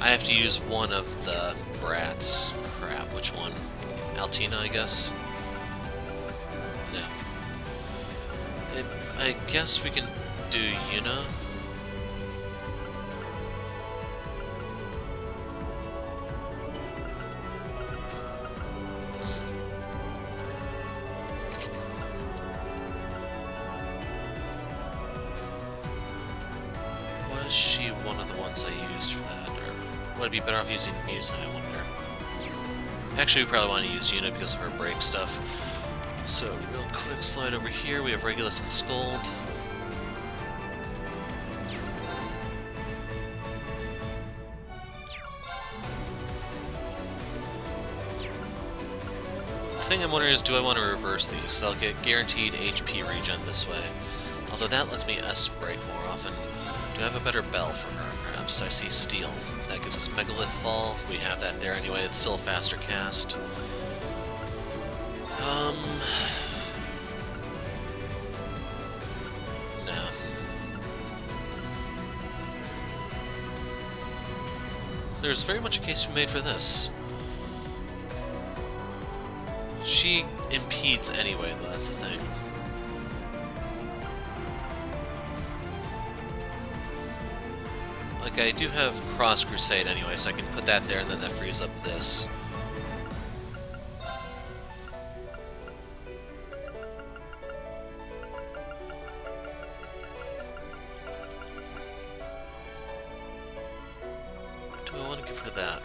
I have to use one of the brats. Crap, which one? Altina, I guess? No. I guess we can do Yuna. Was she one of the ones I used for that? Or would it be better off using Musa, I wonder? Actually, we probably want to use Yuna because of her break stuff. So, real quick slide over here. We have Regulus and Scold. The thing I'm wondering is, do I want to reverse these? So I'll get guaranteed HP regen this way. Although that lets me S-break more often. Do I have a better bell for her? Perhaps I see Steel. That gives us Megalith Fall. We have that there anyway. It's still a faster cast. No. There's very much a case to be made for this. She impedes anyway, though, that's the thing. Like, I do have Cross Crusade anyway, so I can put that there, and then that frees up this. Do I want to give her that?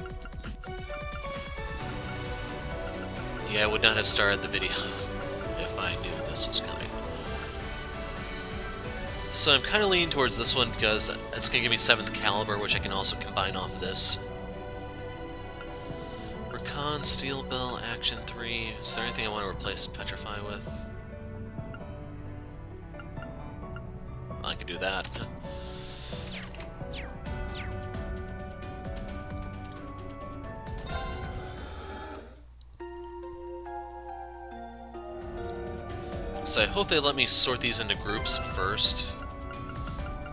Yeah, I would not have started the video if I knew this was coming. So I'm kind of leaning towards this one because it's going to give me 7th Caliber, which I can also combine off of this. Recon, Steel Bell, Action 3. Is there anything I want to replace Petrify with? I could do that. So I hope they let me sort these into groups first.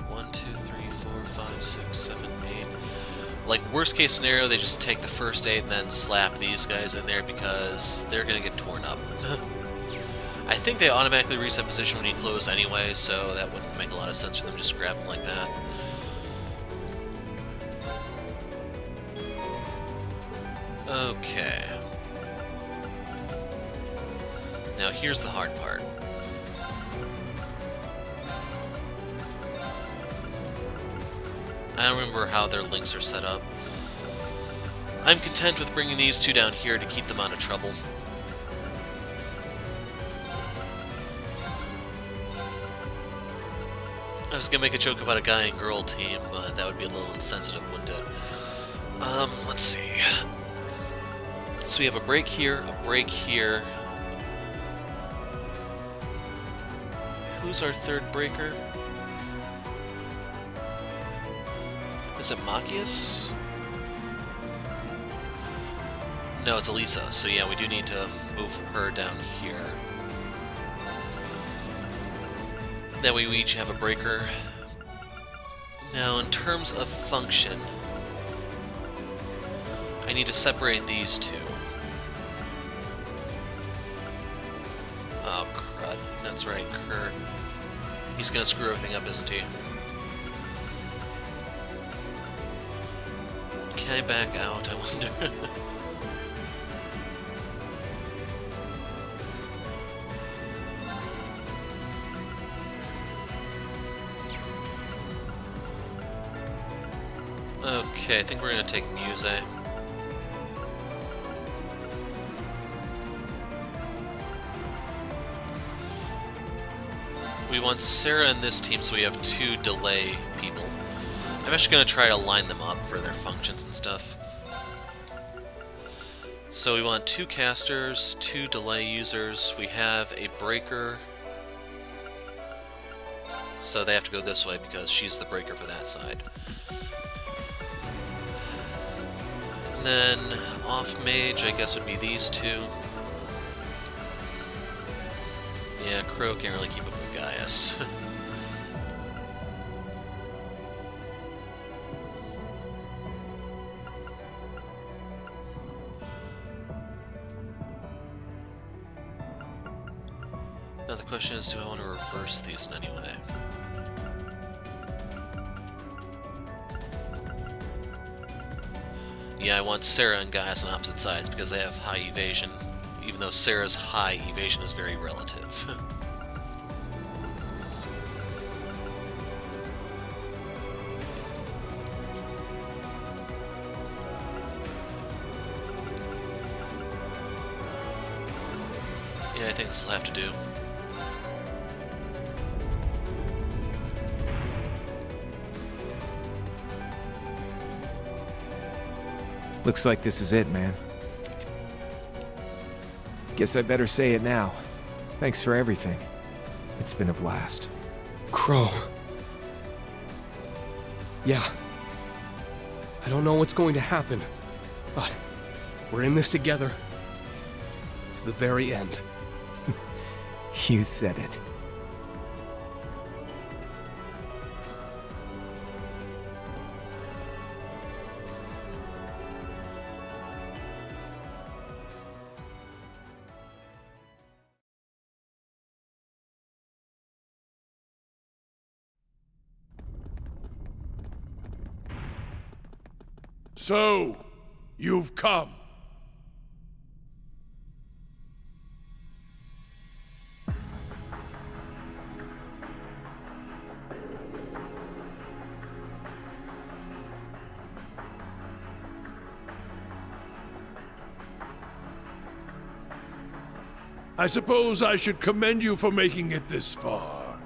1, 2, 3, 4, 5, 6, 7, 8. Like, worst case scenario, they just take the first 8 and then slap these guys in there because they're gonna get torn up. I think they automatically reset position when you close anyway, so that wouldn't make a lot of sense for them just to grab them like that. Okay. Now here's the hard part. I don't remember how their links are set up. I'm content with bringing these two down here to keep them out of trouble. I was gonna make a joke about a guy and girl team, but that would be a little insensitive, wouldn't it? Let's see. So we have a break here, a break here. Who's our third breaker? Is it Machias? No, it's Elisa. So yeah, we do need to move her down here. That way we each have a breaker. Now, in terms of function, I need to separate these two. Oh, crud. That's right, Kurt. He's gonna screw everything up, isn't he? Can I back out, I wonder? Okay, I think we're gonna take Muse. We want Sarah in this team, so we have 2 delay people. I'm actually going to try to line them up for their functions and stuff. So we want 2 casters, 2 delay users, we have a breaker. So they have to go this way because she's the breaker for that side. And then off mage, I guess, would be these 2. Yeah, Crow can't really keep up with Gaius. Now the question is, do I want to reverse these in any way? Yeah, I want Sarah and Gaius on opposite sides because they have high evasion, even though Sarah's high evasion is very relative. Yeah, I think this will have to do. Looks like this is it, man. Guess I better say it now. Thanks for everything. It's been a blast. Crow. Yeah. I don't know what's going to happen, but we're in this together. To the very end. You said it. So, you've come. I suppose I should commend you for making it this far.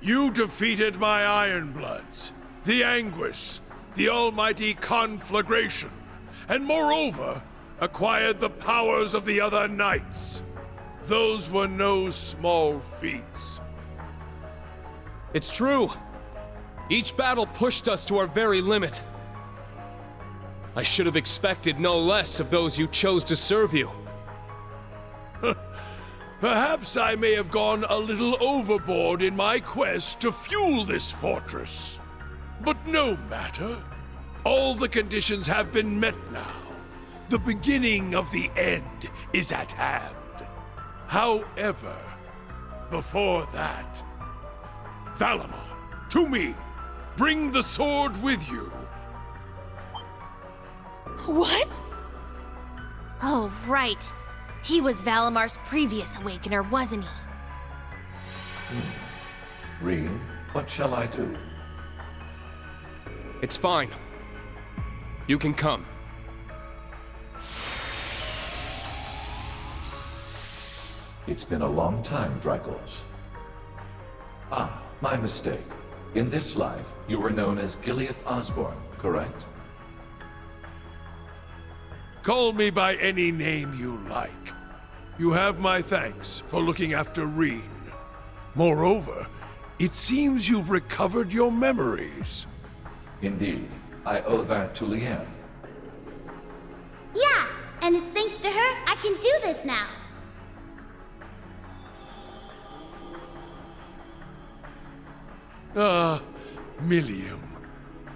You defeated my Ironbloods, the Anguis, the almighty Conflagration, and moreover, acquired the powers of the other knights. Those were no small feats. It's true. Each battle pushed us to our very limit. I should have expected no less of those you chose to serve you. Perhaps I may have gone a little overboard in my quest to fuel this fortress. But no matter. All the conditions have been met now. The beginning of the end is at hand. However, before that, Valimar, to me, bring the sword with you. What? Oh, right. He was Valimar's previous Awakener, wasn't he? Reen, what shall I do? It's fine. You can come. It's been a long time, Dracos. Ah, my mistake. In this life, you were known as Gilead Osbourne, correct? Call me by any name you like. You have my thanks for looking after Reen. Moreover, it seems you've recovered your memories. Indeed. I owe that to Leanne. Yeah, and it's thanks to her I can do this now. Ah, Millium.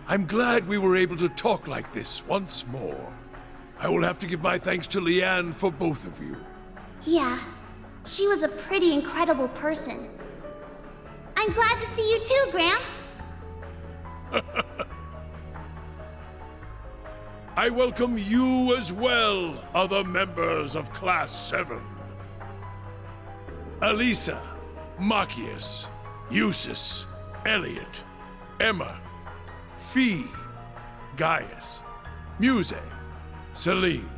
I'm glad we were able to talk like this once more. I will have to give my thanks to Leanne for both of you. Yeah, she was a pretty incredible person. I'm glad to see you too, Gramps. I welcome you as well, other members of Class 7. Alisa, Machias, Eustace, Elliot, Emma, Fee, Gaius, Muse, Celine,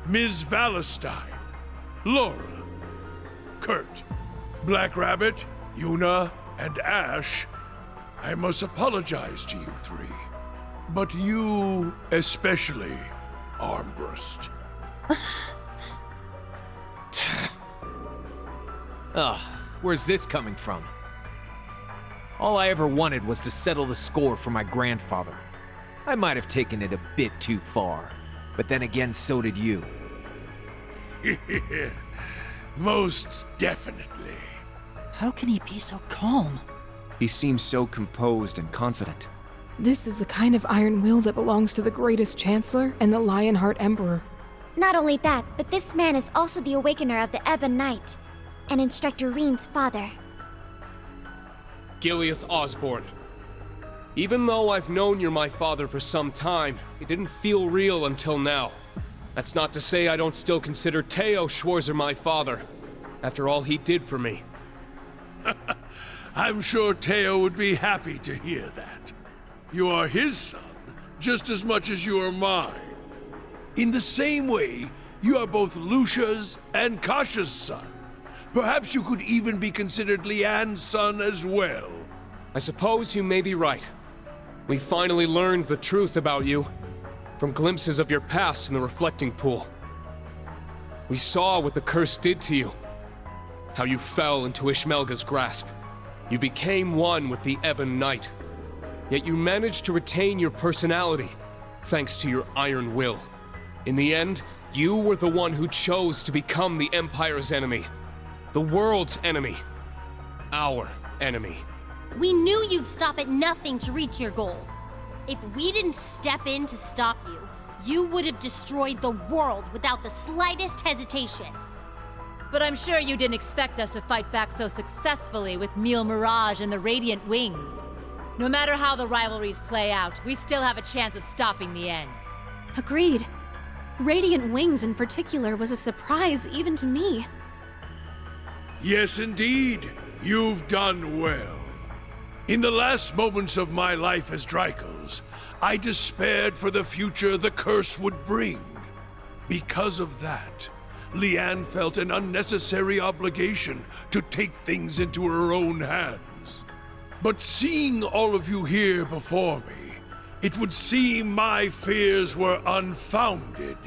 Ms. Valestine, Laura, Kurt, Black Rabbit, Yuna, and Ash. I must apologize to you three. But you, especially, Armbrust. Ugh, where's this coming from? All I ever wanted was to settle the score for my grandfather. I might have taken it a bit too far, but then again, so did you. Most definitely. How can he be so calm? He seems so composed and confident. This is the kind of iron will that belongs to the greatest Chancellor and the Lionheart Emperor. Not only that, but this man is also the Awakener of the Ebon Knight, and Instructor Reen's father. Gileath Osbourne. Even though I've known you're my father for some time, it didn't feel real until now. That's not to say I don't still consider Teo Schwarzer my father, after all he did for me. I'm sure Teo would be happy to hear that. You are his son, just as much as you are mine. In the same way, you are both Lucia's and Kasha's son. Perhaps you could even be considered Leanne's son as well. I suppose you may be right. We finally learned the truth about you, from glimpses of your past in the reflecting pool. We saw what the curse did to you, how you fell into Ishmelga's grasp. You became one with the Ebon Knight, yet you managed to retain your personality, thanks to your iron will. In the end, you were the one who chose to become the Empire's enemy, the world's enemy, our enemy. We knew you'd stop at nothing to reach your goal. If we didn't step in to stop you, you would have destroyed the world without the slightest hesitation. But I'm sure you didn't expect us to fight back so successfully with Mille Mirage and the Radiant Wings. No matter how the rivalries play out, we still have a chance of stopping the end. Agreed. Radiant Wings in particular was a surprise even to me. Yes, indeed. You've done well. In the last moments of my life as Dreikel's, I despaired for the future the curse would bring. Because of that, Leanne felt an unnecessary obligation to take things into her own hands. But seeing all of you here before me, it would seem my fears were unfounded.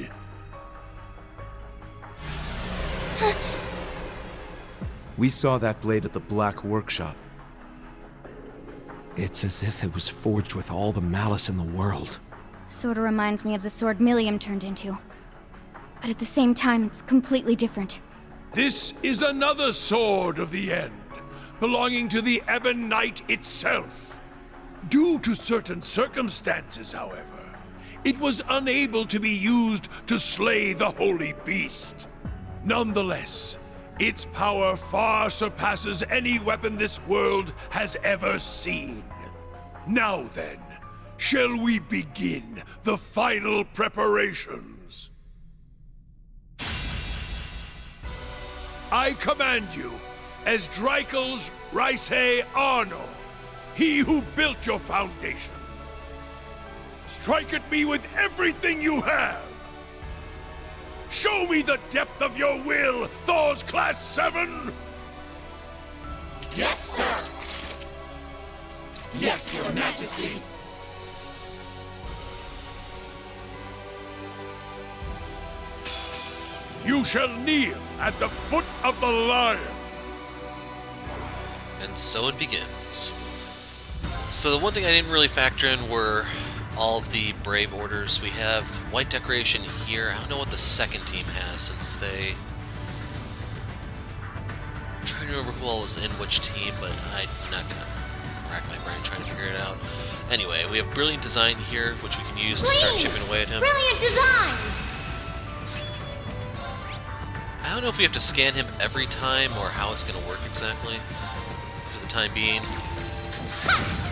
We saw that blade at the Black Workshop. It's as if it was forged with all the malice in the world. Sorta reminds me of the sword Milliam turned into. But at the same time, it's completely different. This is another sword of the end, belonging to the Ebon Knight itself. Due to certain circumstances, however, it was unable to be used to slay the holy beast. Nonetheless, its power far surpasses any weapon this world has ever seen. Now then, shall we begin the final preparations? I command you, as Dreikel's Raise Arno, he who built your foundation. Strike at me with everything you have! Show me the depth of your will, Thor's Class 7! Yes, sir! Yes, your majesty! You shall kneel at the foot of the lion! And so it begins. So the one thing I didn't really factor in were all of the Brave Orders. We have white decoration here. I don't know what the second team has, since they... I'm trying to remember who all was in which team, but I'm not going to rack my brain trying to figure it out. Anyway, we have Brilliant Design here, which we can use to start chipping away at him. Brilliant design! I don't know if we have to scan him every time, or how it's going to work exactly, for the time being. Ha!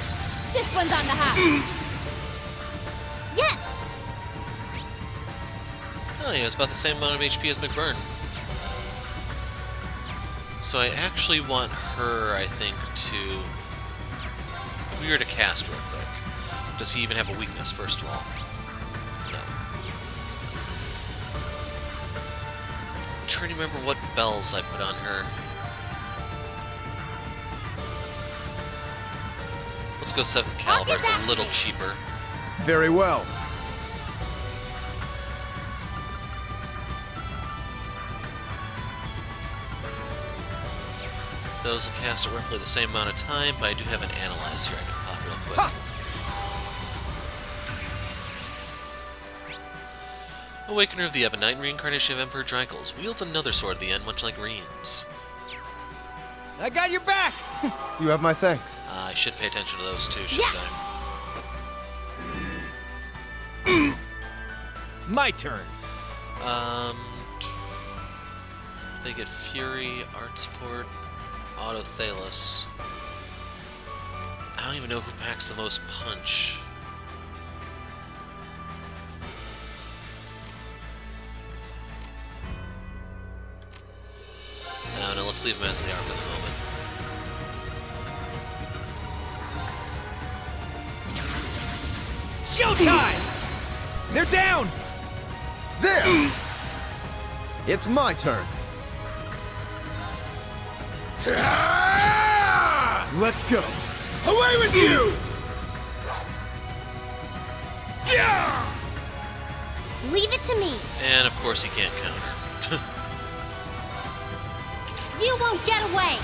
This one's on the house! Yes! Oh yeah, it's about the same amount of HP as McBurn. So I actually want her, I think, to... If we were to cast real quick, does he even have a weakness, first of all? No. I'm trying to remember what bells I put on her. Let's go 7th caliber, it's a little cheaper. Very well. Those will cast at roughly the same amount of time, but I do have an Analyze here I can pop real quick. Ha! Awakener of the Ebon Knight, reincarnation of Emperor Dreikel's, wields another sword at the end, much like Reen's. I got your back! You have my thanks. I should pay attention to those two, shouldn't My turn. They get Fury, Art Support, Auto Thalos. I don't even know who packs the most punch. No, let's leave them as they are for the moment. Showtime! They're down! There! It's my turn. Let's go. Away with you! Leave it to me. And of course he can't counter. You won't get away.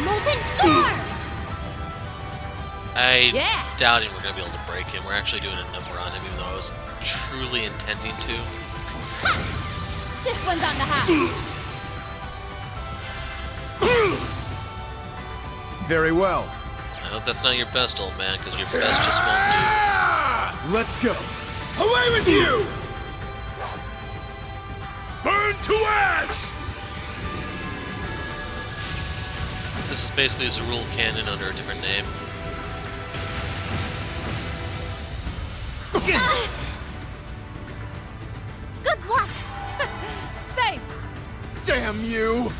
Molten Storm! I doubting we're gonna be able to break him. We're actually doing a number on him, even though I wasn't truly intending to. Ha! This one's on the house. Very well. I hope that's not your best, old man, because your best just won't do. Let's go. Away with you! Burn to ash! This is basically Zerul Cannon under a different name. Good luck. Thanks. Damn you!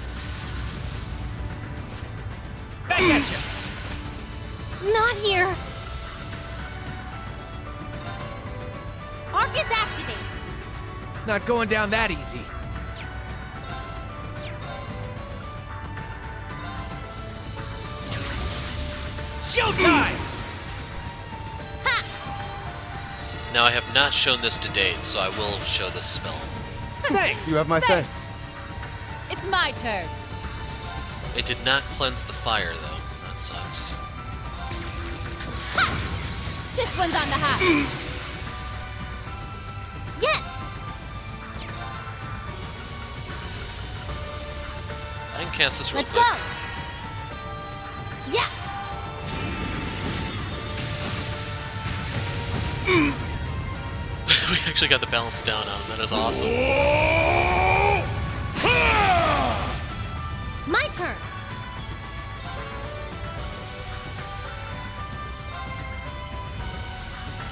Back at you! Not here. Arcus activate. Not going down that easy. Showtime! Now I have not shown this to date, so I will show this spell. Thanks! You have my thanks. It's my turn. It did not cleanse the fire, though. That sucks. Ha! This one's on the house. Yes! I can cast this real Let's quick. go! Yeah! We actually got the balance down on him. That is awesome. My turn!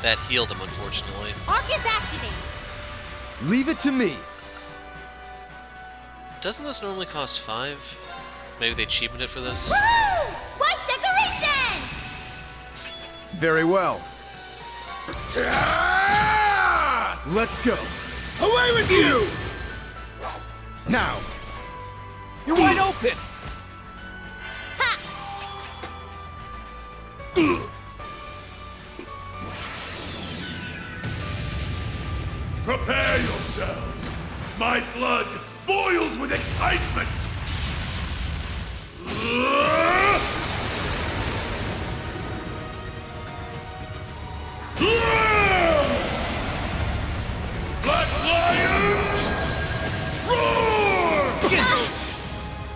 That healed him, unfortunately. Arcus activate! Leave it to me. Doesn't this normally cost 5? Maybe they cheapened it for this? Woo! White decoration! Very well. Let's go. Away with you! Now. You're wide open! Prepare yourselves. My blood boils with excitement. Black lions, roar!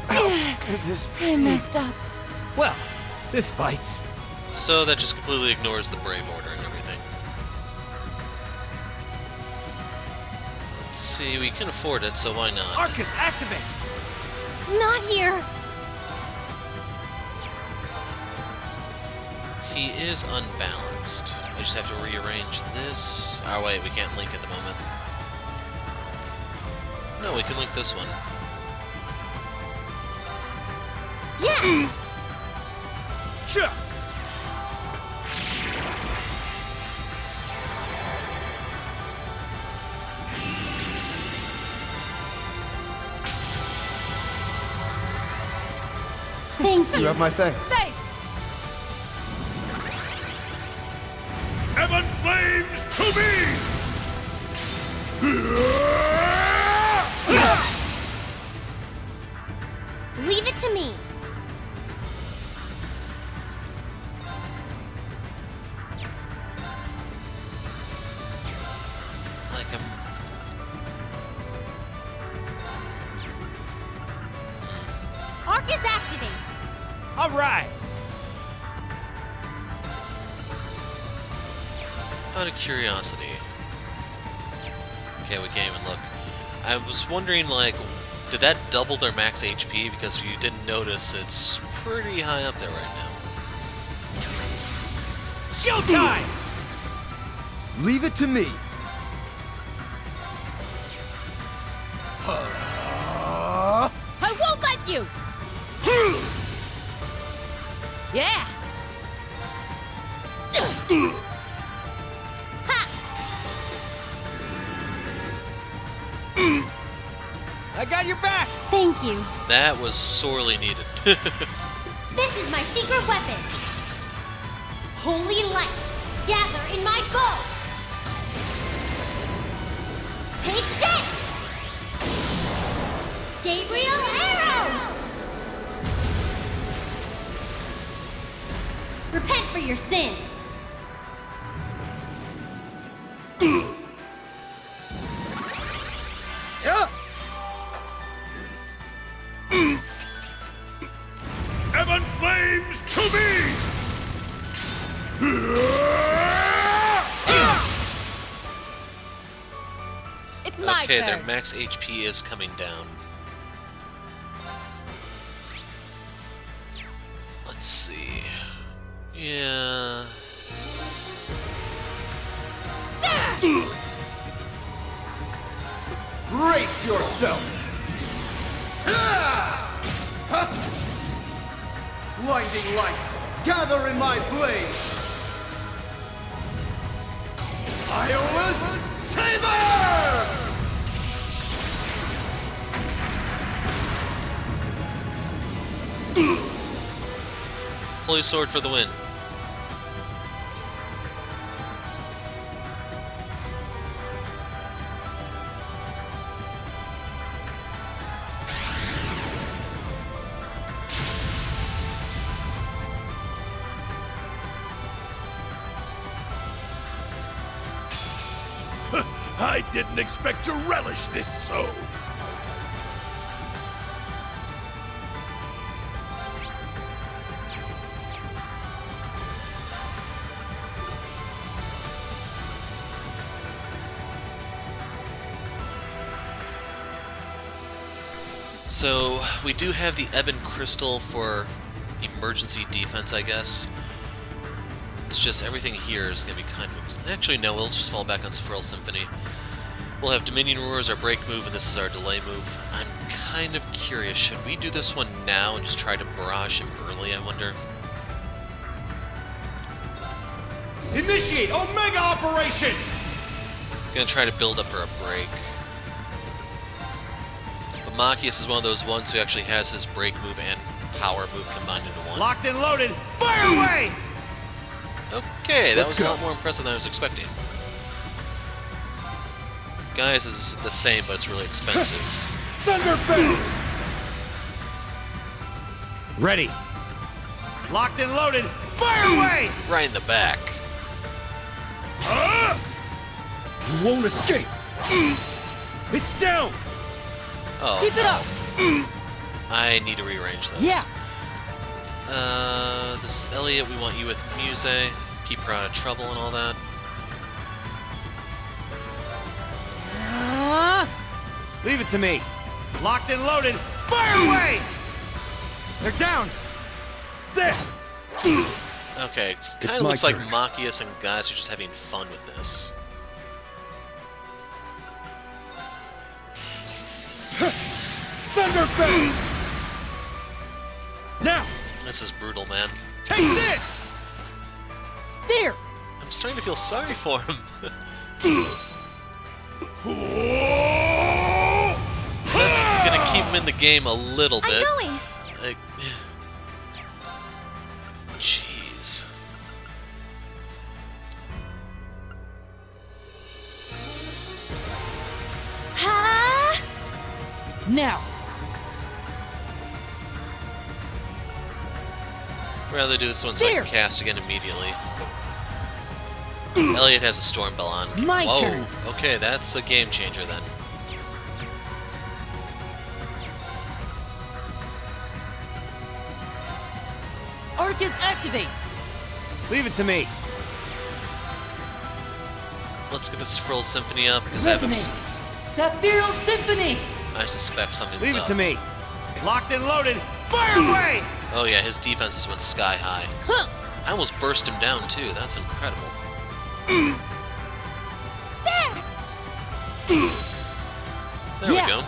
How could this be? I messed up. Well, this bites. So that just completely ignores the Brave Order and everything. Let's see, we can afford it, so why not? Arcus, activate! Not here! He is unbalanced. I just have to rearrange this. Oh wait, we can't link at the moment. No, we can link this one. Yeah! Sure! Thank you. You have my thanks. Thanks! Heaven flames to me! Leave it to me. Like him. Arcus right. Out of curiosity. Okay, we can't even look. I was wondering, like, did that double their max HP? Because if you didn't notice, it's pretty high up there right now. Showtime! Leave it to me. I won't let you! Yeah! I got your back! Thank you. That was sorely needed. This is my secret weapon. Holy light, gather in my bow. Take this! Gabriel Arrow! Repent for your sins. Heaven flames to me! It's my okay, turn. their max HP is coming down. Let's see. Yeah. Brace yourself! Blinding light, gather in my blade! Iola's Saber! Holy Sword for the win. I didn't expect to relish this so. So, we do have the Ebon Crystal for emergency defense, I guess. It's just everything here is going to be kind of... Actually, no, we'll just fall back on Sephiroth Symphony. We'll have Dominion Roar as our break move, and this is our delay move. I'm kind of curious, should we do this one now and just try to barrage him early, I wonder? Initiate Omega Operation! Gonna try to build up for a break. But Machias is one of those ones who actually has his break move and power move combined into one. Locked and loaded, fire away! Okay, that Let's was go. a lot more impressive than I was expecting. Guys, is the same, but it's really expensive. Thunderfang! Ready. Locked and loaded, fire away! Right in the back. You won't escape! It's down! Oh, Keep it up! I need to rearrange those. Yeah. This Elliot, we want you with Muse. Keep her out of trouble and all that. Leave it to me. Locked and loaded, fire away! They're down! There! Okay, it kind It's of my looks like turn. Machias and guys are just having fun with this. Thunderfang! Now! This is brutal, man. Take this! There! I'm starting to feel sorry for him. So that's gonna keep him in the game a little bit. I'm going. Like, jeez. Ha! Now! I'd rather do this one so I can cast again immediately. Elliot has a Storm Bell on. My Whoa. turn. Okay, that's a game changer then. Arcus, activate! Leave it to me. Let's get this Frill Symphony up, because I have Resonate! Sapphiril Symphony! I suspect something's Leave it up. to me. Locked and loaded. Fire away! Oh yeah, his defenses went sky high. Huh. I almost burst him down too, that's incredible. There we go.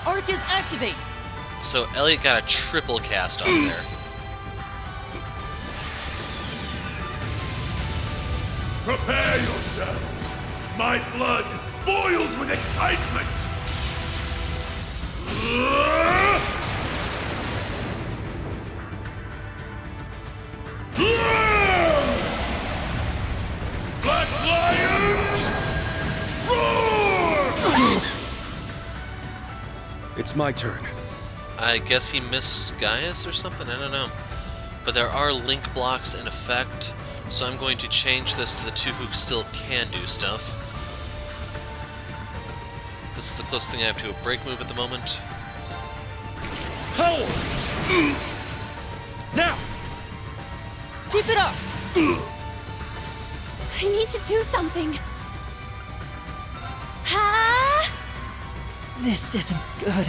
Arcus, activate! So Elliot got a triple cast off there. Prepare yourselves. My blood boils with excitement. Black Lions, roar! It's my turn. I guess he missed Gaius or something, I don't know. But there are link blocks in effect, so I'm going to change this to the two who still can do stuff. This is the closest thing I have to a break move at the moment. Power! Now! Keep it up! I need to do something. Ha! This isn't good.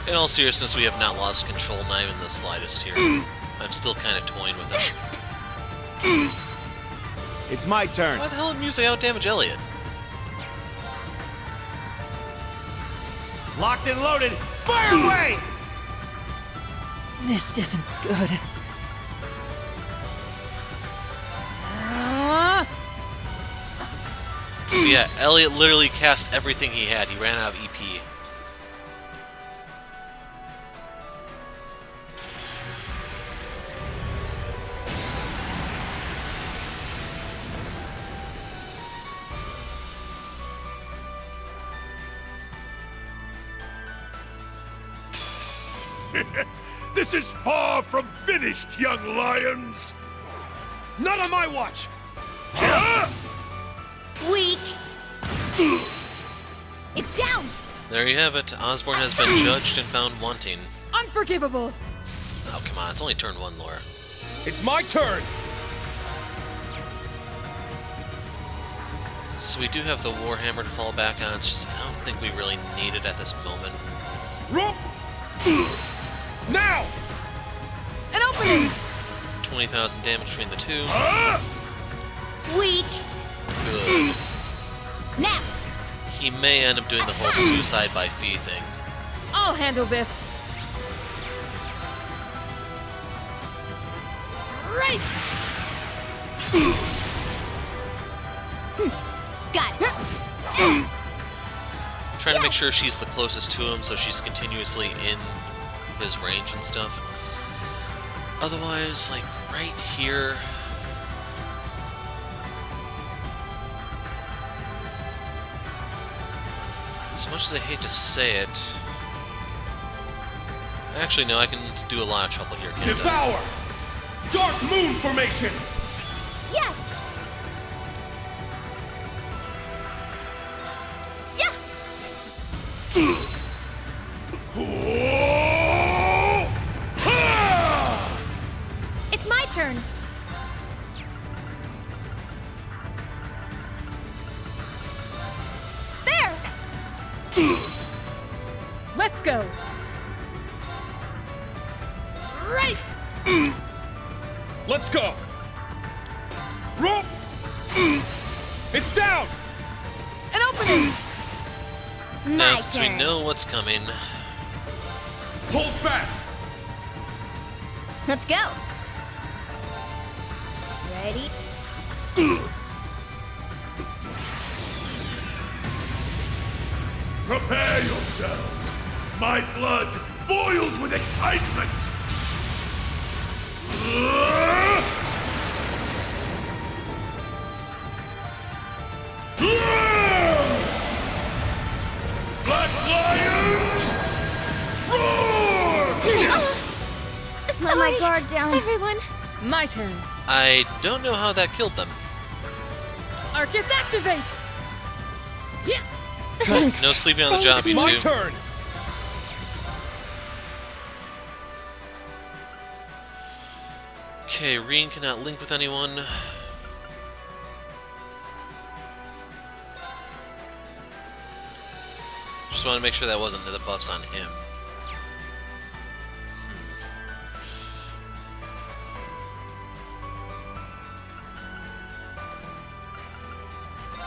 In all seriousness, we have not lost control, not even the slightest here. I'm still kind of toying with him. It's my turn. Why the hell did music outdamage Elliot? Locked and loaded. Fire away! This isn't good. So yeah, Elliot literally cast everything he had. He ran out of EP. This is far from finished, young lions. Not on my watch! Weak. It's down. There you have it. Osbourne has been judged and found wanting. Unforgivable! Oh, come on. It's only turn one, Laura. It's my turn! So we do have the Warhammer to fall back on. It's just, I don't think we really need it at this moment. Rope! Now! An opening! 20,000 damage between the two. Weak. Good. Now. He may end up doing the whole suicide by fee thing. I'll handle this. Right! Got it. Trying to make sure she's the closest to him so she's continuously in his range and stuff. Otherwise, like, right here... As much as I hate to say it... Actually, no, I can do a lot of trouble here, can't I? Devour! Dark Moon Formation! Yes. Yeah. It's my turn. There. Let's go! Right! Let's go! Rope! It's down! An opening! Now, since we know what's coming... Hold fast! Let's go. Ready? Prepare yourselves. My blood boils with excitement. Black Lions, roar! Let my guard down. Everyone. My turn. I don't know how that killed them. Arcus, activate! No sleeping on the job, you two. My turn! Okay, Reen cannot link with anyone. Just want to make sure that wasn't the buffs on him.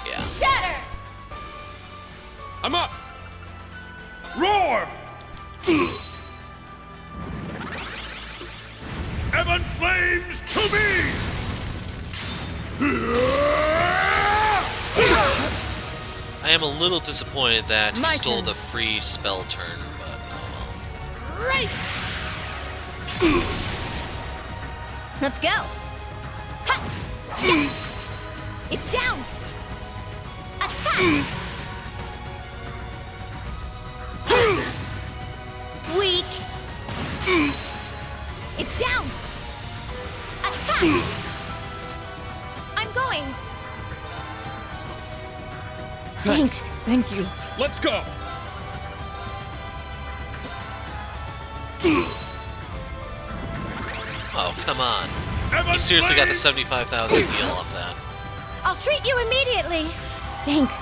Yeah. Shatter! I'm up! Roar! Heaven flames to me! I am a little disappointed that he My stole turn. the free spell turn, but oh well. Right! Let's go. Ha! Yeah. It's down. Attack. Weak. It's down. Attack. I'm going. Thanks. Thank you. Let's go! Oh, come on. You seriously got the 75,000 heal off that. I'll treat you immediately. Thanks.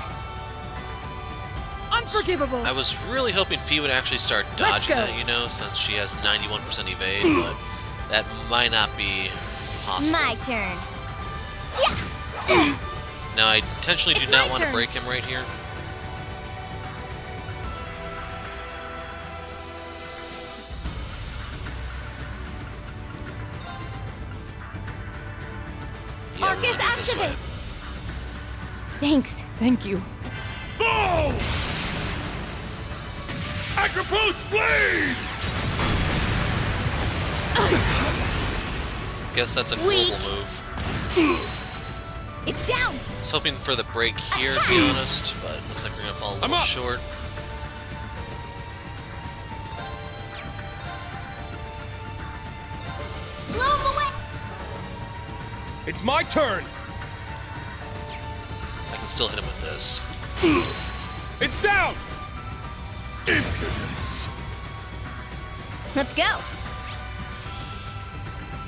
Unforgivable. I was really hoping Fee would actually start dodging go. that, you know, since she has 91% evade, but that might not be possible. My turn. Now, I intentionally do It's not my want to turn. break him right here. Yeah, we're Arc is gonna do it this way. activate. Thanks. Thank you. Bow! Acropost blade! Guess that's a Weak. global move. It's down. I was hoping for the break here, to be honest, but it looks like we're gonna fall a little up. short. Blow him away. It's my turn! I can still hit him with this. It's down! Let's go.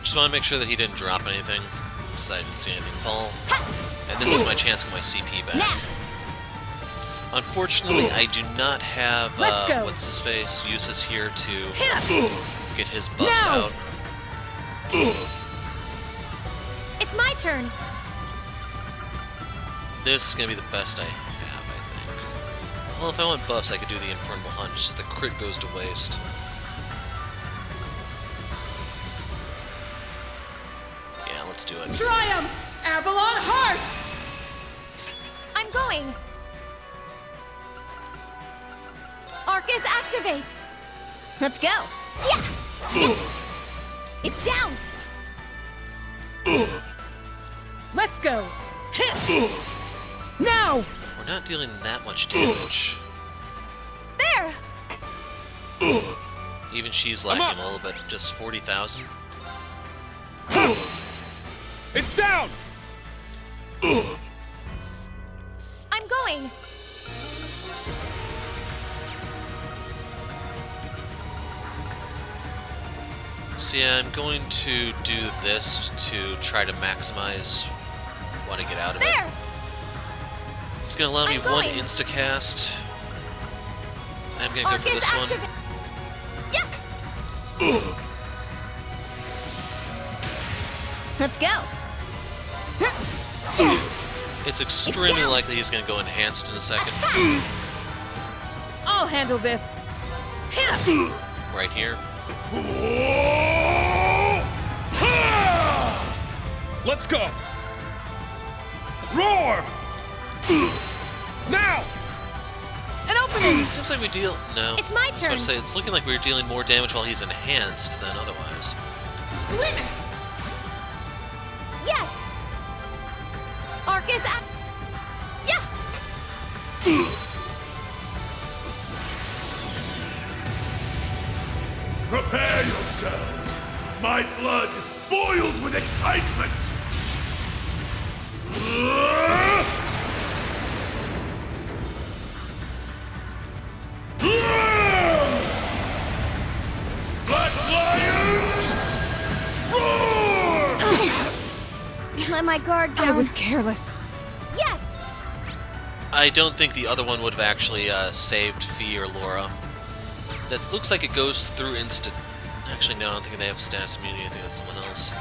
Just want to make sure that he didn't drop anything, because I didn't see anything fall. And this is my chance to get my CP back. Now. Unfortunately, I do not have, Let's go. what's his face, Usus here to Here. get his buffs Now. out. It's my turn. This is going to be the best I have, I think. Well, if I want buffs, I could do the Infernal Hunt, it's just the crit goes to waste. Yeah, let's do it. Triumph! Avalon Heart! I'm going. Arc is activate. Let's go. Yeah. It's down. Let's go! Now! We're not dealing that much damage. There. Even she's lagging a little bit, just 40,000. It's down! I'm going. So yeah, I'm going to do this to try to maximize what I get out of it. There. It's going to allow me I'm one going. insta-cast. I'm going to go Arc for is this one. activate. Yeah. Let's go. It's extremely down. likely he's going to go enhanced in a second. I'll handle this. Right here. Let's go! Roar! Now! An opening! Seems like we deal... No. It's my I was about turn. to say, it's looking like we're dealing more damage while he's enhanced than otherwise. Glimmer. Yes. Arc is act. Yeah. Prepare yourselves! My blood boils with excitement! let my guard down. I was careless. Yes! I don't think the other one would have actually saved Fee or Laura. That looks like it goes through instant. Actually, no, I don't think they have status immunity. I think that's someone else.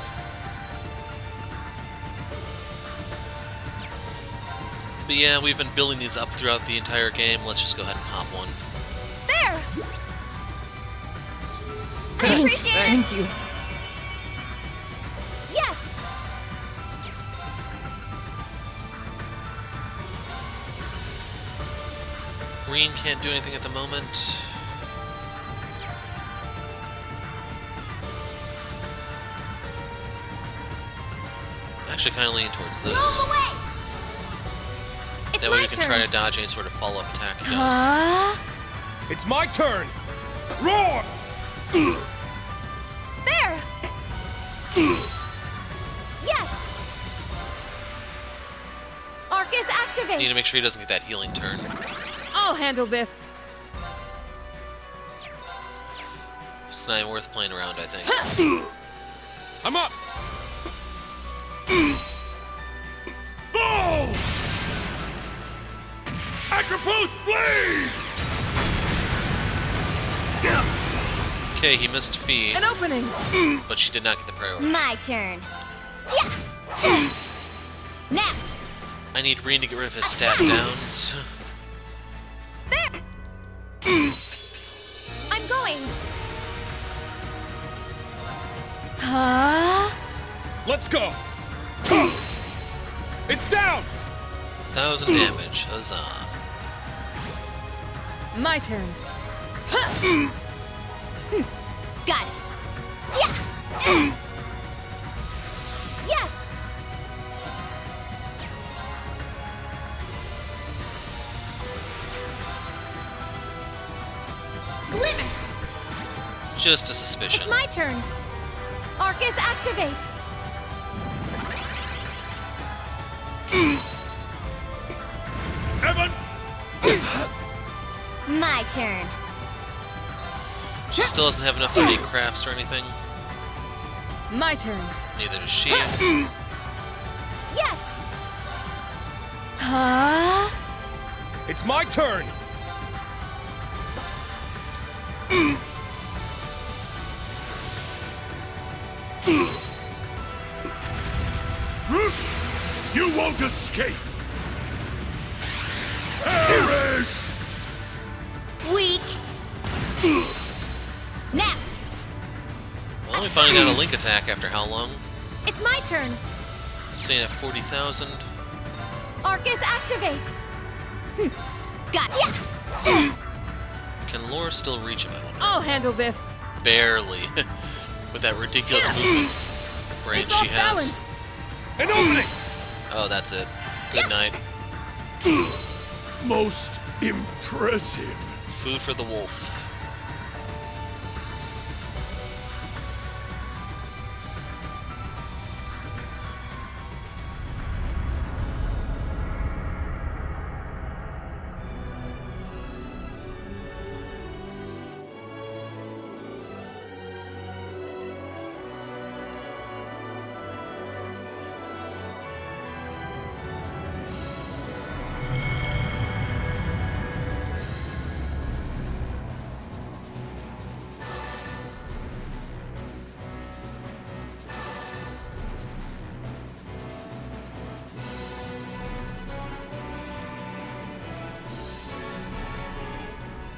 But yeah, we've been building these up throughout the entire game. Let's just go ahead and pop one. There! Thanks. Thank you. Yes! Green can't do anything at the moment. Actually, kind of lean towards this. That way we can try to dodge any sort of follow-up attack he does. It's my turn! Roar! There! Yes! Arcus, activate! Need to make sure he doesn't get that healing turn. I'll handle this. It's not even worth playing around, I think. I'm up! Fall! Acropost blade! Okay, he missed Fee. An opening! But she did not get the priority. My turn. Now! I need Reen to get rid of his stat downs. There! I'm going! Let's go! It's down! 1,000 damage. Huzzah. My turn. Got it. Yes! Glimmer! Just a suspicion. It's my turn! Arcus, activate! Evan! My turn. She still doesn't have enough innate crafts or anything. My turn. Neither does she. Yes! It's my turn! You won't escape! Perish! Weak. Now! Well, we finally got a link attack after how long? It's my turn! Staying at 40,000. Arcus, activate! Got it. Can Laura still reach him? I don't know. I'll handle this. Barely. With that ridiculous movement brain It's she off has. balance. An opening! Oh, that's it. Good night. Most impressive. Food for the wolf.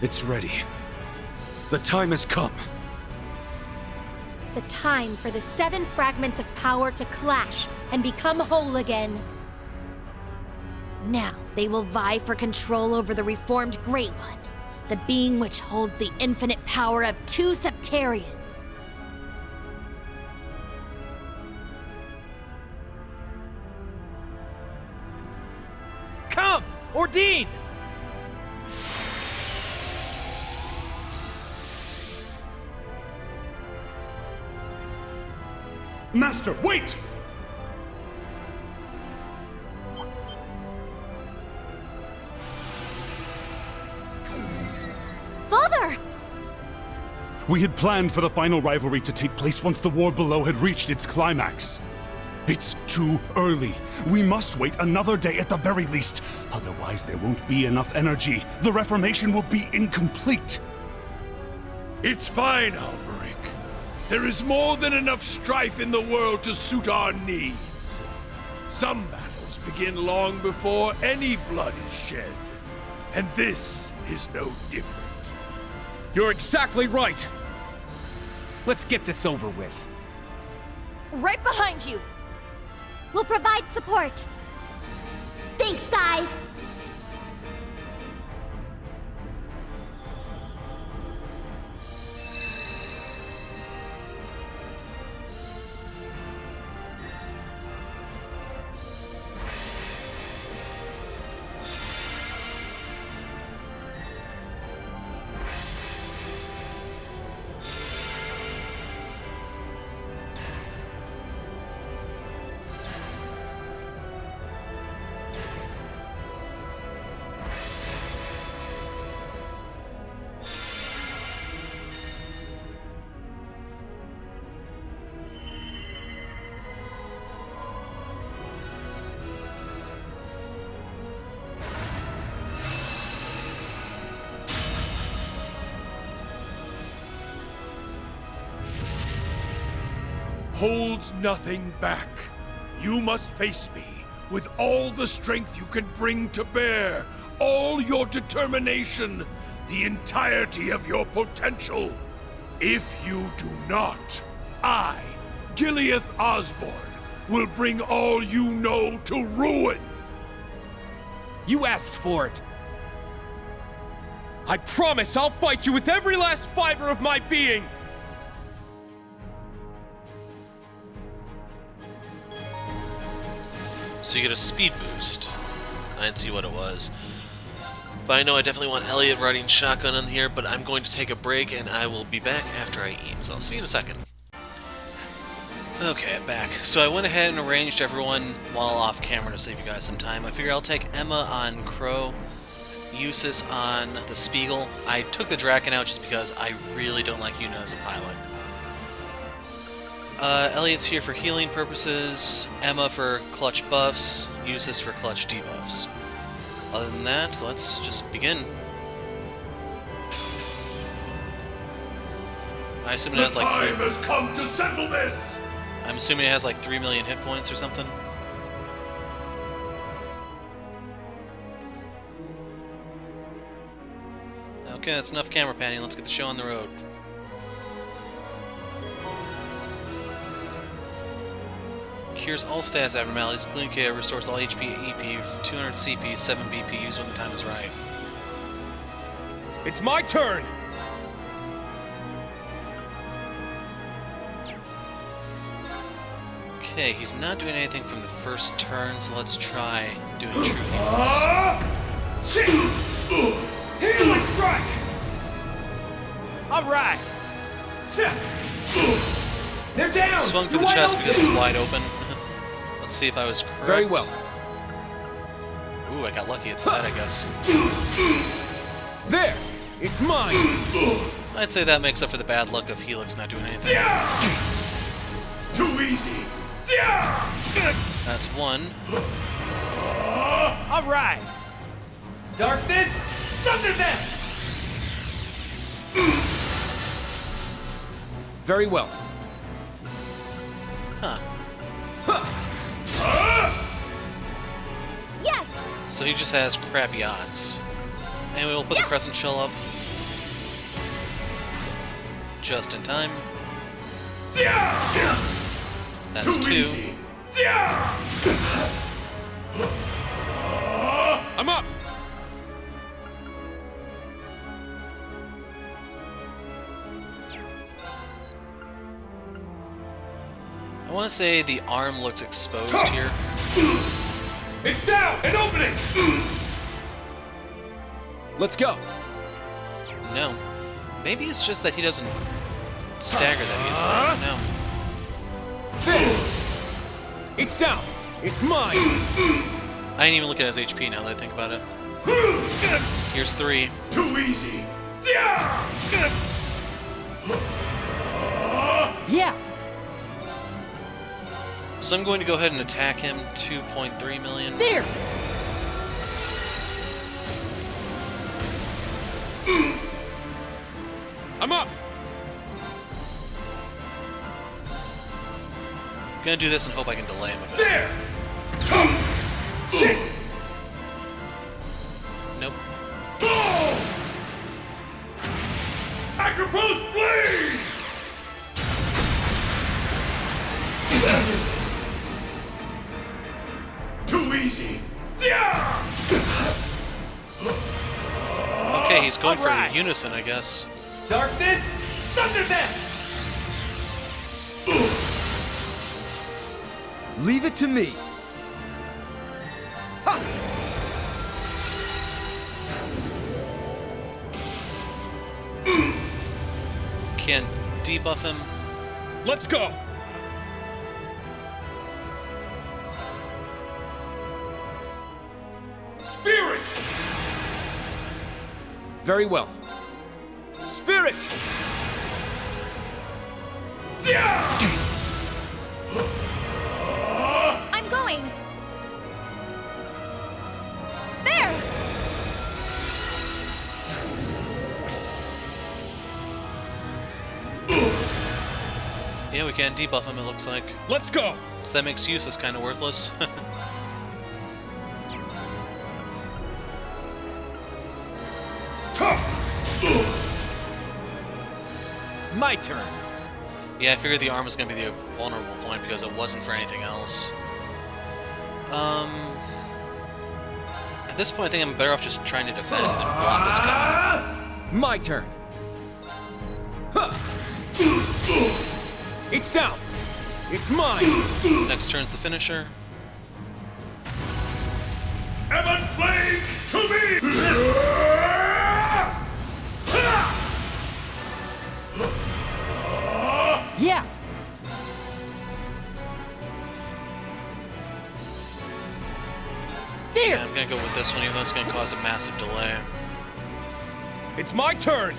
It's ready. The time has come. The time for the 7 fragments of power to clash and become whole again. Now they will vie for control over the reformed Great One, the being which holds the infinite power of 2 Sept-Terrions. Come! Ordine! Master, wait! Father! We had planned for the final rivalry to take place once the war below had reached its climax. It's too early. We must wait another day at the very least. Otherwise, there won't be enough energy. The Reformation will be incomplete. It's fine, Alberic. There is more than enough strife in the world to suit our needs. Some battles begin long before any blood is shed. And this is no different. You're exactly right. Let's get this over with. Right behind you! We'll provide support. Thanks, guys. Hold nothing back. You must face me with all the strength you can bring to bear, all your determination, the entirety of your potential. If you do not, I, Gileath Osbourne, will bring all you know to ruin. You asked for it. I promise I'll fight you with every last fiber of my being! So you get a speed boost. I didn't see what it was. But I know I definitely want Elliot riding shotgun in here, but I'm going to take a break and I will be back after I eat, so I'll see you in a second. Okay, I'm back. So I went ahead and arranged everyone while off camera to save you guys some time. I figure I'll take Emma on Crow, Eustace on the Spiegel. I took the Draken out just because I really don't like Yuna as a pilot. Elliot's here for healing purposes, Emma for clutch buffs, Eustace for clutch debuffs. Other than that, let's just begin. I assume it has like The time has come to settle this! I'm assuming it has like 3 million hit points or something. Okay, that's enough camera panning. Let's get the show on the road. Cures all status abnormalities, including KO, restores all HP, EP, 200 CP, 7 BP, used when the time is right. It's my turn! Okay, he's not doing anything from the first turn, so let's try doing true heals. Healing strike! Alright! They're down! Swung for the chest because it's wide open. Let's see if I was correct. Very well. Ooh, I got lucky. It's that, I guess. There! It's mine! I'd say that makes up for the bad luck of Helix not doing anything. Too easy! That's one. Alright! Darkness, sunder them! Very well. Huh. Yes! So he just has crappy odds. Anyway, we'll put the Crescent Shell up. Just in time. That's two. I'm up! I want to say the arm looks exposed here. It's down! An opening! Let's go! No. Maybe it's just that he doesn't stagger that easily. No. It's down! It's mine! I didn't even look at his HP now that I think about it. Here's three. Too easy! Yeah! So I'm going to go ahead and attack him. 2.3 million. There! I'm up! I'm gonna do this and hope I can delay him a bit. There! Come! Sit! Nope. Go! Acropost blade! Too easy. Okay, he's going for unison, I guess. Darkness, sunder them! Leave it to me. Can't debuff him. Let's go! Spirit! Very well. Spirit! I'm going. There! Yeah, we can't debuff him, it looks like. Let's go! So that makes use is kind of worthless. My turn. Yeah, I figured the arm was going to be the vulnerable point because it wasn't for anything else. At this point, I think I'm better off just trying to defend and block what's coming. My turn. Huh. It's down. It's mine. Next turn's the finisher. Heaven flames to me! Yeah! There! Yeah, I'm gonna go with this one, even though it's gonna cause a massive delay. It's my turn.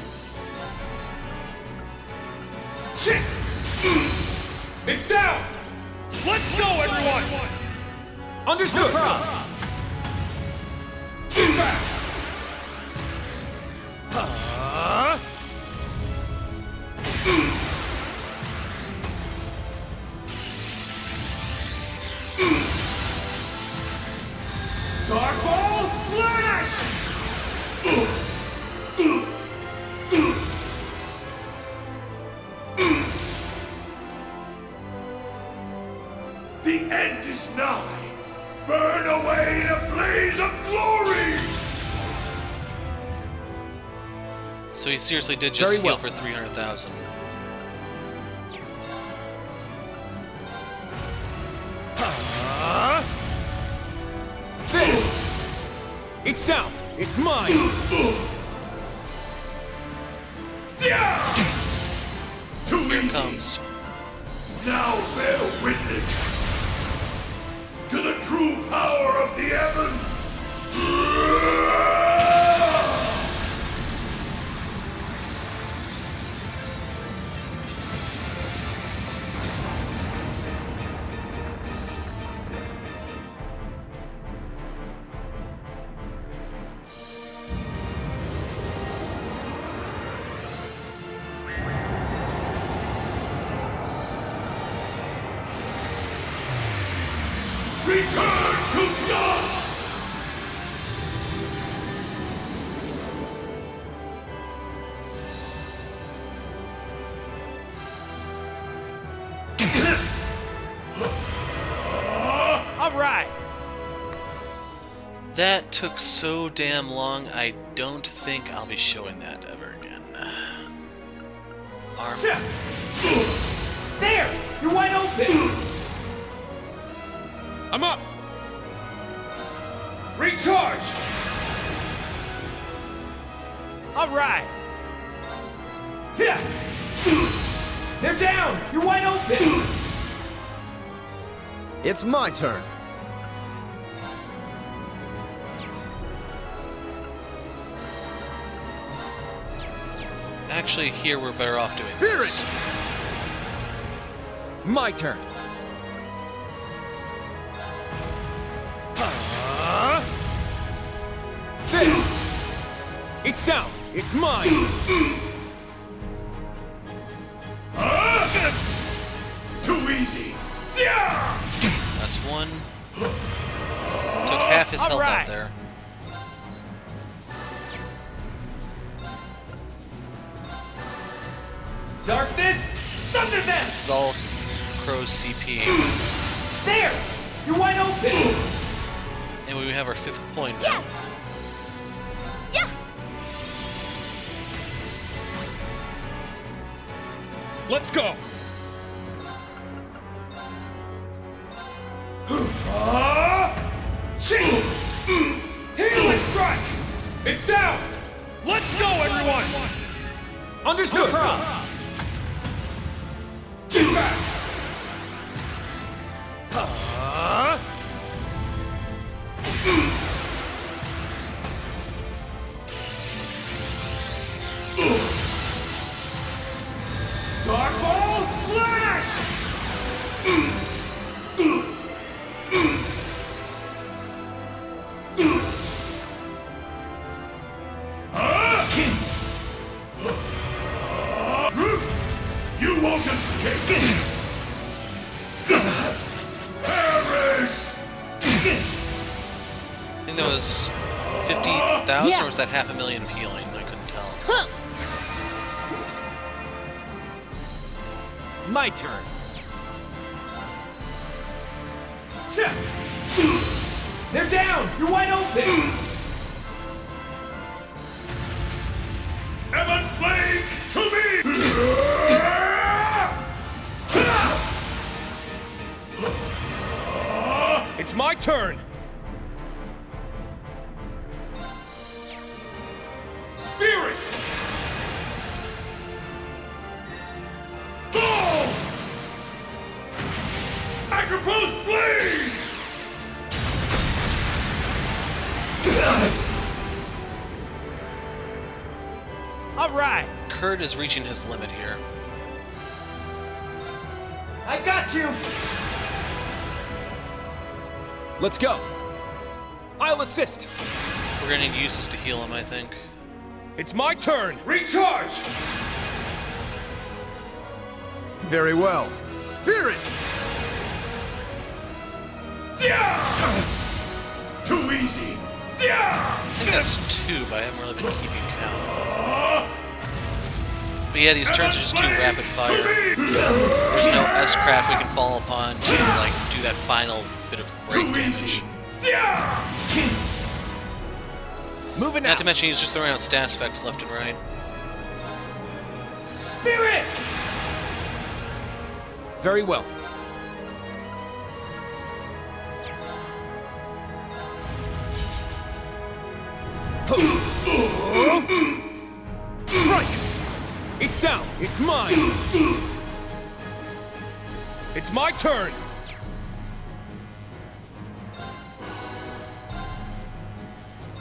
Shit! It's down! Let's go, everyone! Understood. Get back! Starball slash! The end is nigh. Burn away in a blaze of glory! So he seriously did just Very heal well. for 300,000. There. It's down. It's mine. Too Here it easy. comes. Now bear witness to the true power of the heaven. Return to dust! All right! That took so damn long, I don't think I'll be showing that ever again. Arm. There! You're wide open! I'm up! Recharge! All right! Yeah! They're down! You're wide open! It's my turn. Actually, here we're better off doing Spirit! this. My turn. It's down! It's mine! Too easy. That's one. Took half his health out there. Darkness, sunder them! This is all Crow's CP. There! You're wide open! And we have our 5th point now. Yes! Yeah! Let's go! Healing strike! It's down! Let's go, everyone! Understood! Get back! Starball slash! You won't escape! Perish! I think that was 50,000 or was that 500,000 of healing? I couldn't tell. My turn. They're down! You're wide open! Heaven flames to me! It's my turn! Spirit! Fall! Acropos blade! All right, Kurt is reaching his limit here. I got you. Let's go! I'll assist! We're gonna need to use this to heal him, I think. It's my turn! Recharge! Very well. Spirit! Too easy! I think that's 2, but I haven't really been keeping count. But yeah, these turns are just too rapid fire. There's no S-craft we can fall upon to like do that final bit of break damage. Moving Not to mention he's just throwing out stat effects left and right. Spirit! Very well. Strike! It's down! It's mine! It's my turn!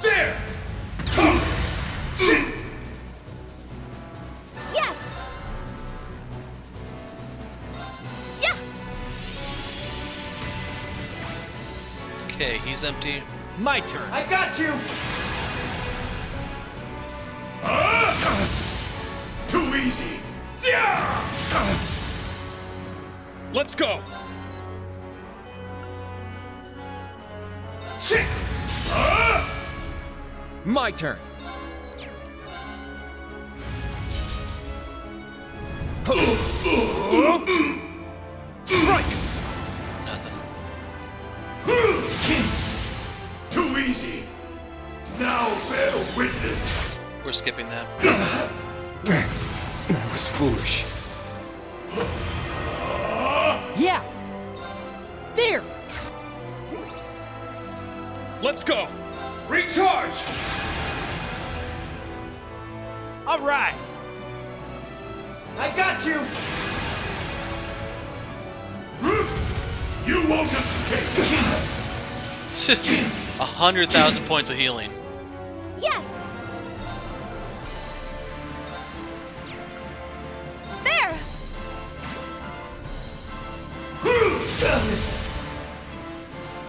There! Yes! Yeah! Okay, he's empty. My turn. I got you. Too easy! Let's go! My turn. Strike! Nothing. Too easy! Now bear witness! We're skipping that. I was foolish. Yeah! There! Let's go! Recharge! All right. I got you. You won't escape! 100,000 points of healing. Yes! There!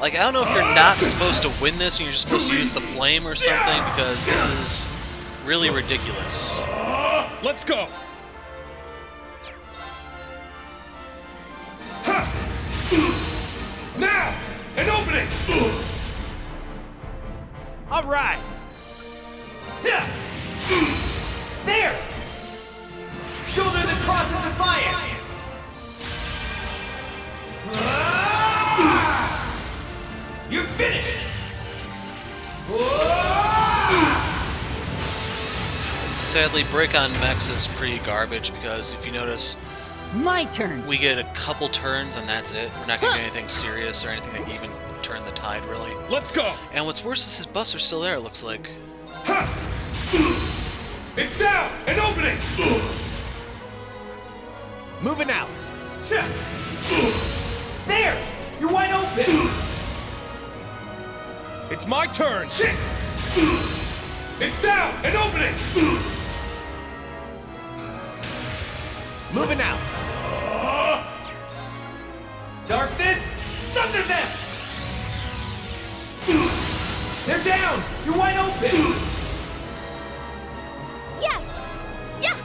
Like, I don't know if you're not supposed to win this and you're just supposed to use the flame or something, because this is really ridiculous. Let's go! Now! An opening! All right. There! Shoulder the cross of defiance! You're finished! Sadly, Break on Mechs is pretty garbage because if you notice, My turn. we get a couple turns and that's it. We're not going to get anything serious or anything that can even turn the tide, really. Let's go! And what's worse is his buffs are still there, it looks like. It's down! An opening! Moving out. There! You're wide open! It's my turn! It's down! An opening! Moving out. Darkness, sunder them! They're down! You're wide open! Yes! Yeah!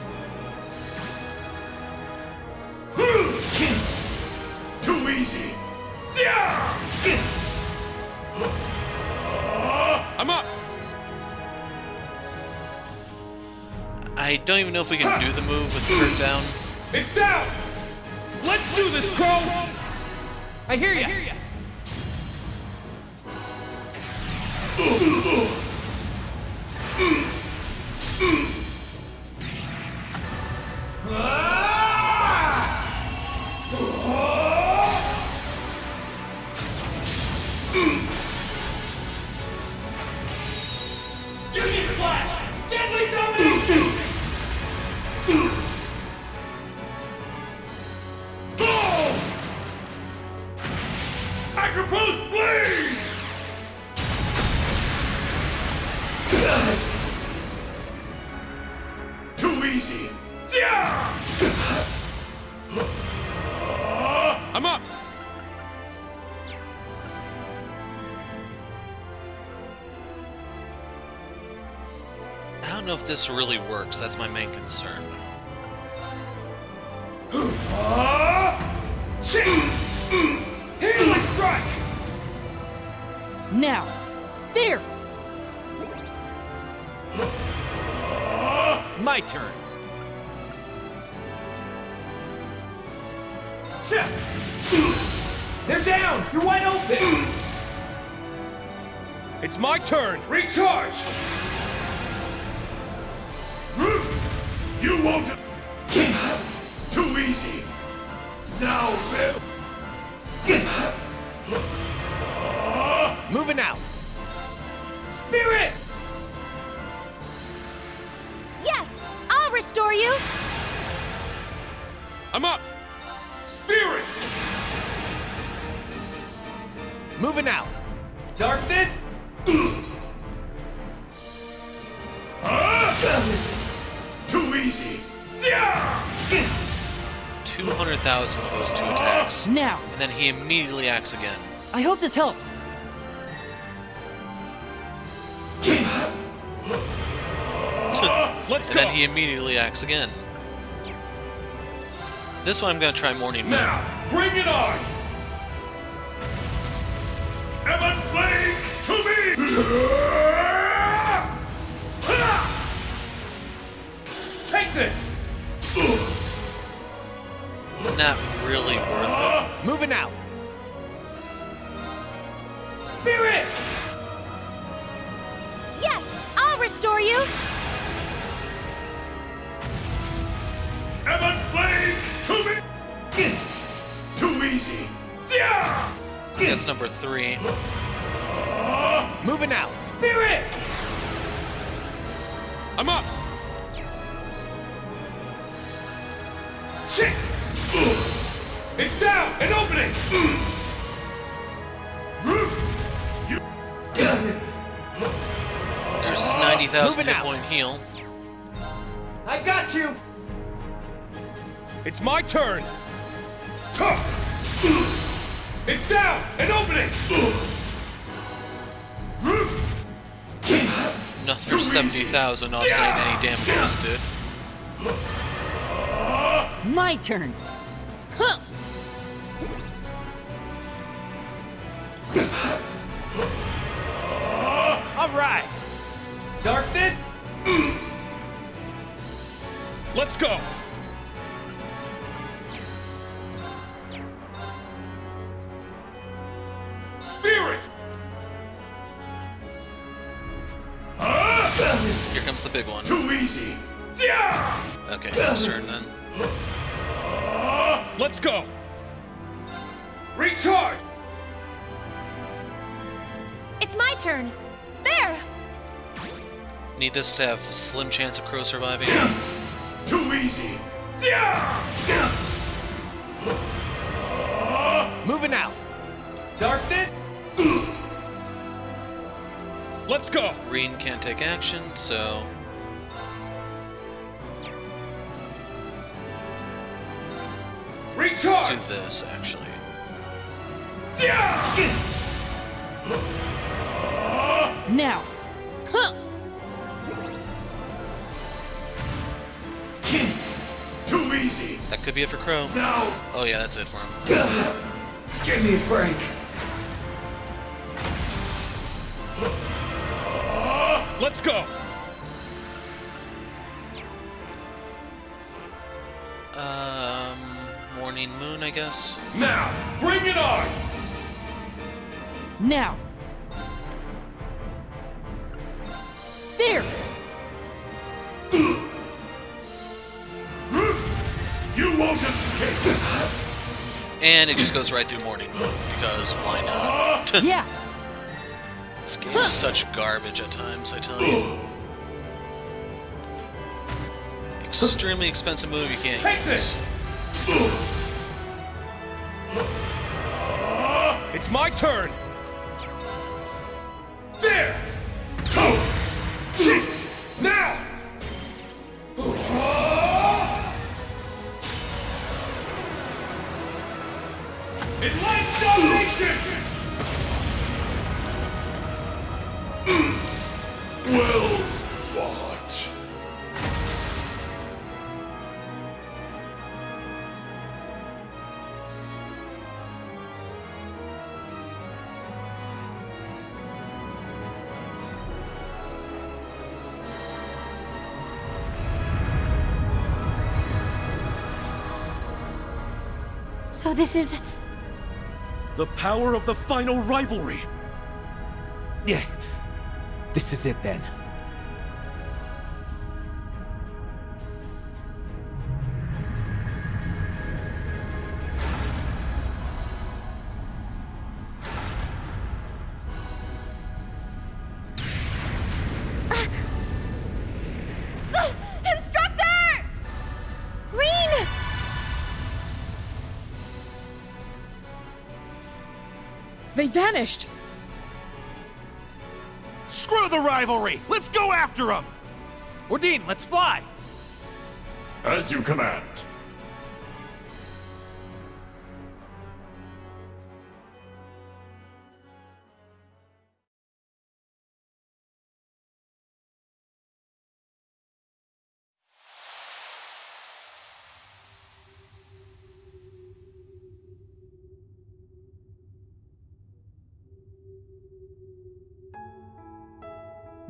Too easy! I'm up! I don't even know if we can do the move with Kurt down. It's down! Let's do this, Crow! I hear ya! Union Slash! Deadly Domination! Boom! Acropose Blade! Too easy! I'm up! I don't know if this really works, that's my main concern. Healing Strike! Now. There! My turn. They're down! You're wide open! It's my turn! Recharge! You won't... Too easy! Now, Rip! Moving out. Spirit! Yes! I'll restore you! I'm up! Spirit! Moving out. Darkness? Too easy! 200,000 with those two attacks. Now. And then he immediately acts again. I hope this helped. Let's and go! then he immediately acts again. This one I'm gonna try Morning Moon. Now, bring it on! Evan Flames to me! Take this! Not really worth it. Moving out. Spirit! Yes! I'll restore you! Evan Flames to me! Too easy! That's number 3. Moving out. Spirit! I'm up! It's down! An opening! There's his 90,000 Moving hit out. point heal. I got you! It's my turn! It's down! An opening! Another 70,000 offsetting any damages, dude. My turn. Huh. All right. Darkness. Let's go. Spirit. Here comes the big one. Too easy. Okay, his turn then. Let's go. Recharge. It's my turn. There! Need this to have a slim chance of Crow surviving. Too easy. Moving out. Darkness. Let's go. Reen can't take action, so... Recharge. Let's do this, actually. Now. Huh. Too easy. That could be it for Crow. No. Oh yeah, that's it for him. Give me a break. Let's go. Morning Moon, I guess. Now, bring it on. Now. There. You won't escape. And it just goes right through Morning Moon, because why not? Yeah. This game is such garbage at times, I tell you. Extremely expensive move you can't Take use. this. It's my turn. There. Now. Enlightened domination. Well fought. So this is... The power of the final rivalry! Yeah. This is it then. Instructor! Reen! They vanished! Screw the rivalry! Let's go after them! Ordine, let's fly! As you command.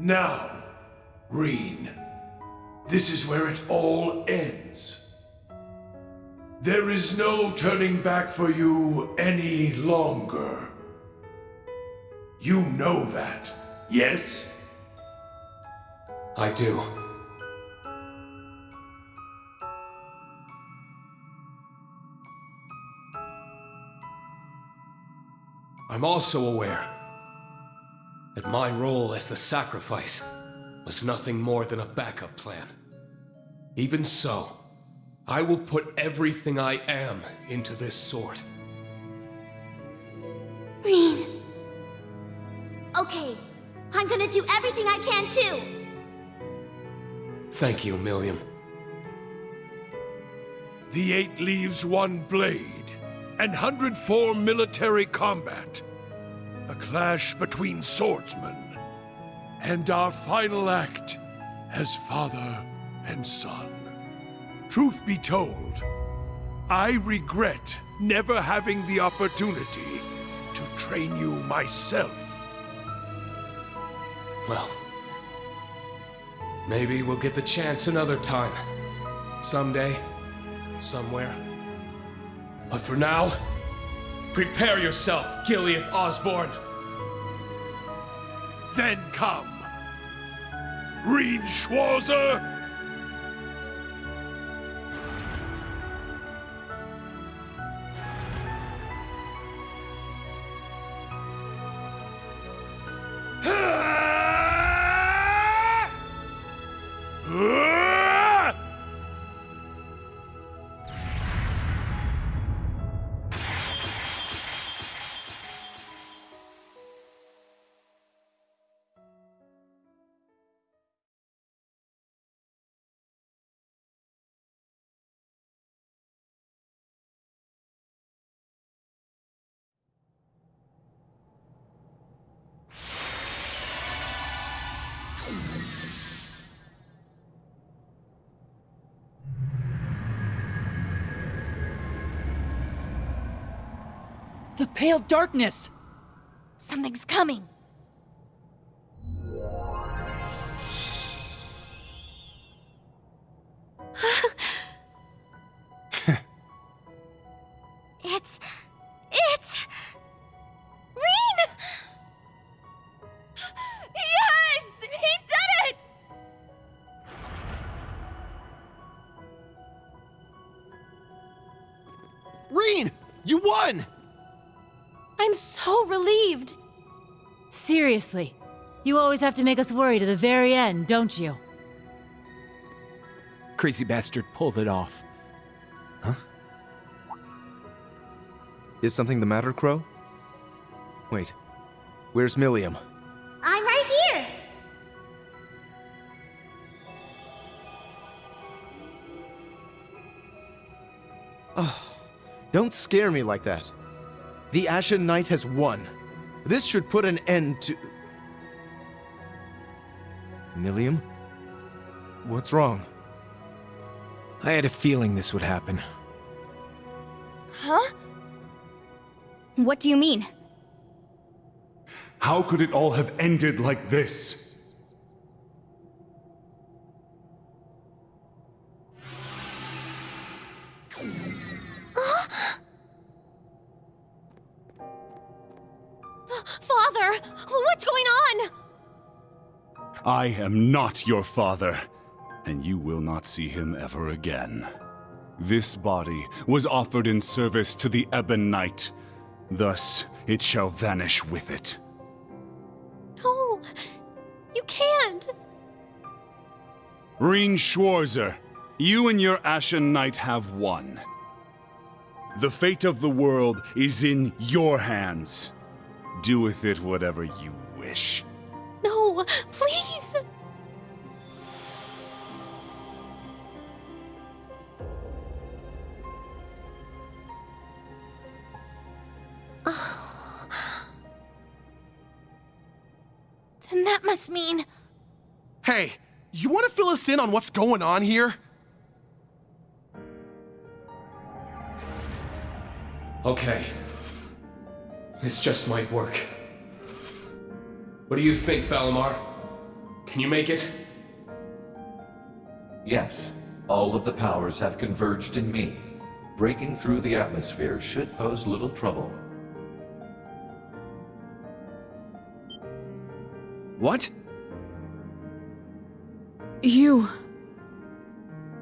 Now, Reen, this is where it all ends. There is no turning back for you any longer. You know that, yes? I do. I'm also aware that my role as the sacrifice was nothing more than a backup plan. Even so, I will put everything I am into this sword. Reen. Okay, I'm gonna do everything I can too. Thank you, Milliam. The 8 leaves 1 blade, and 104 military combat. A clash between swordsmen. and our final act as father and son. Truth be told, I regret never having the opportunity to train you myself. Well, maybe we'll get the chance another time. Someday, somewhere. But for now, prepare yourself, Gileath Osbourne. Then come, Reed Schwarzer! The pale darkness! Something's coming. It's... Reen! Yes! He did it! Reen! You won! I'm so relieved. Seriously, you always have to make us worry to the very end, don't you? Crazy bastard pulled it off. Huh? Is something the matter, Crow? Wait, where's Milliam? I'm right here! Oh, don't scare me like that. The Ashen Knight has won. This should put an end to... Milliam? What's wrong? I had a feeling this would happen. Huh? What do you mean? How could it all have ended like this? Father, what's going on? I am not your father, and you will not see him ever again. This body was offered in service to the Ebon Knight. Thus, it shall vanish with it. No, you can't. Reen Schwarzer, you and your Ashen Knight have won. The fate of the world is in your hands. Do with it whatever you wish. No, please. Then that must mean... Hey, you want to fill us in on what's going on here? Okay. This just might work. What do you think, Valimar? Can you make it? Yes, all of the powers have converged in me. Breaking through the atmosphere should pose little trouble. What? You...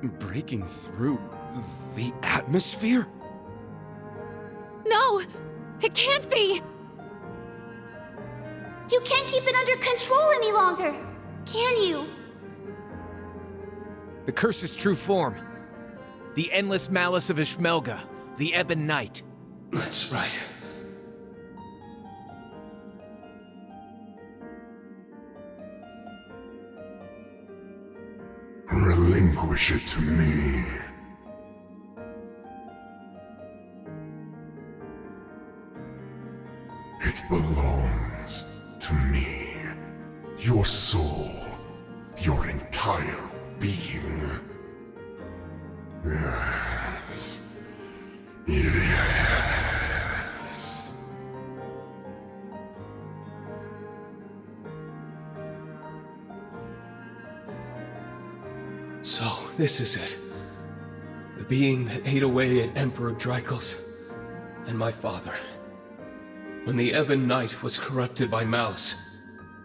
Breaking through the atmosphere? No! It can't be! You can't keep it under control any longer, can you? The curse's true form. The endless malice of Ishmelga, the Ebon Knight. That's right. Relinquish it to me. It belongs to me. Your soul. Your entire being. Yes. Yes. So, this is it. The being that ate away at Emperor Drycles and my father. When the Ebon Knight was corrupted by Mouse,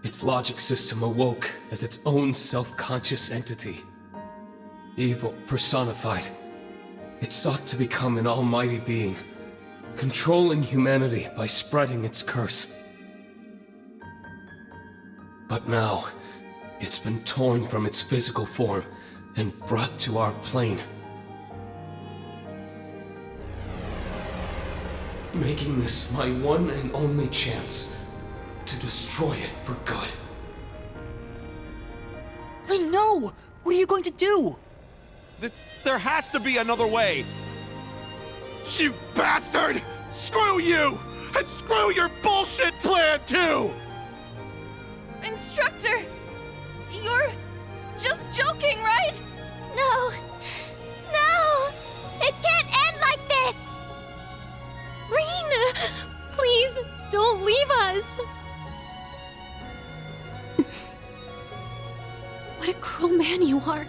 its logic system awoke as its own self-conscious entity. Evil personified. It sought to become an almighty being, controlling humanity by spreading its curse. But now, it's been torn from its physical form and brought to our plane. Making this my one and only chance to destroy it for good. Wait, no! What are you going to do? There has to be another way! You bastard! Screw you! And screw your bullshit plan, too! Instructor! You're just joking, right? No! No! It can't end like this! Rean! Please, don't leave us! What a cruel man you are.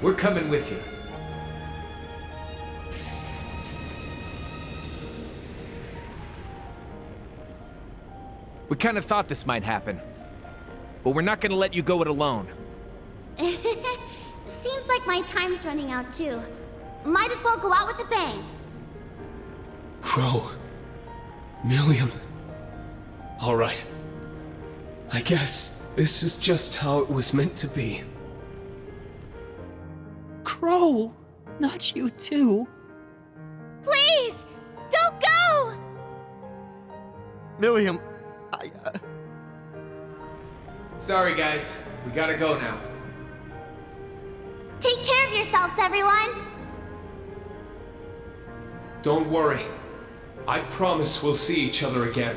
We're coming with you. We kind of thought this might happen. But we're not gonna let you go it alone. Seems like my time's running out too. Might as well go out with a bang. Crow. Milliam. Alright. I guess this is just how it was meant to be. Crow! Not you too. Please! Don't go! Milliam, Sorry, guys. We gotta go now. Take care of yourselves, everyone! Don't worry. I promise we'll see each other again.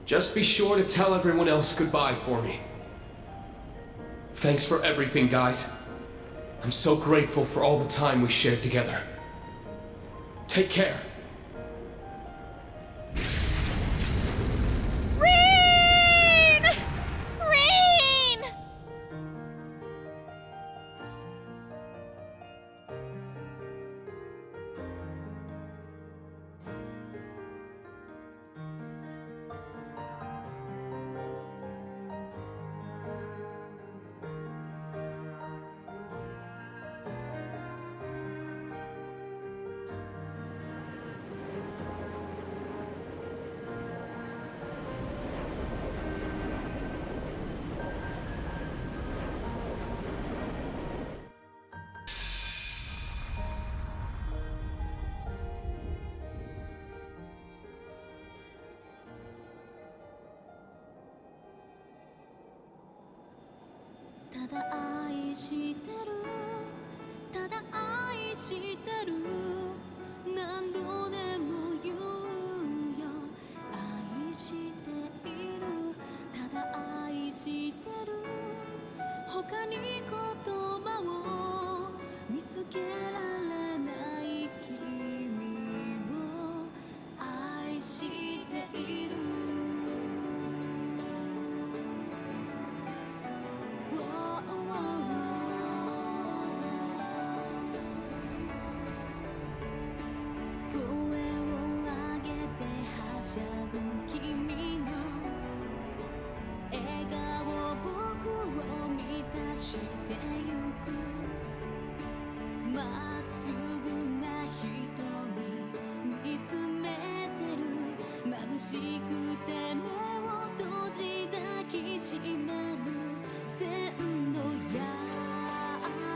Just be sure to tell everyone else goodbye for me. Thanks for everything, guys. I'm so grateful for all the time we shared together. Take care. Rean! Rean! ただ愛してるただ愛してる何度でも言うよ愛しているただ愛してる他に言葉を見つけられない君を愛している眩しくて目を閉じ抱きしめる線の矢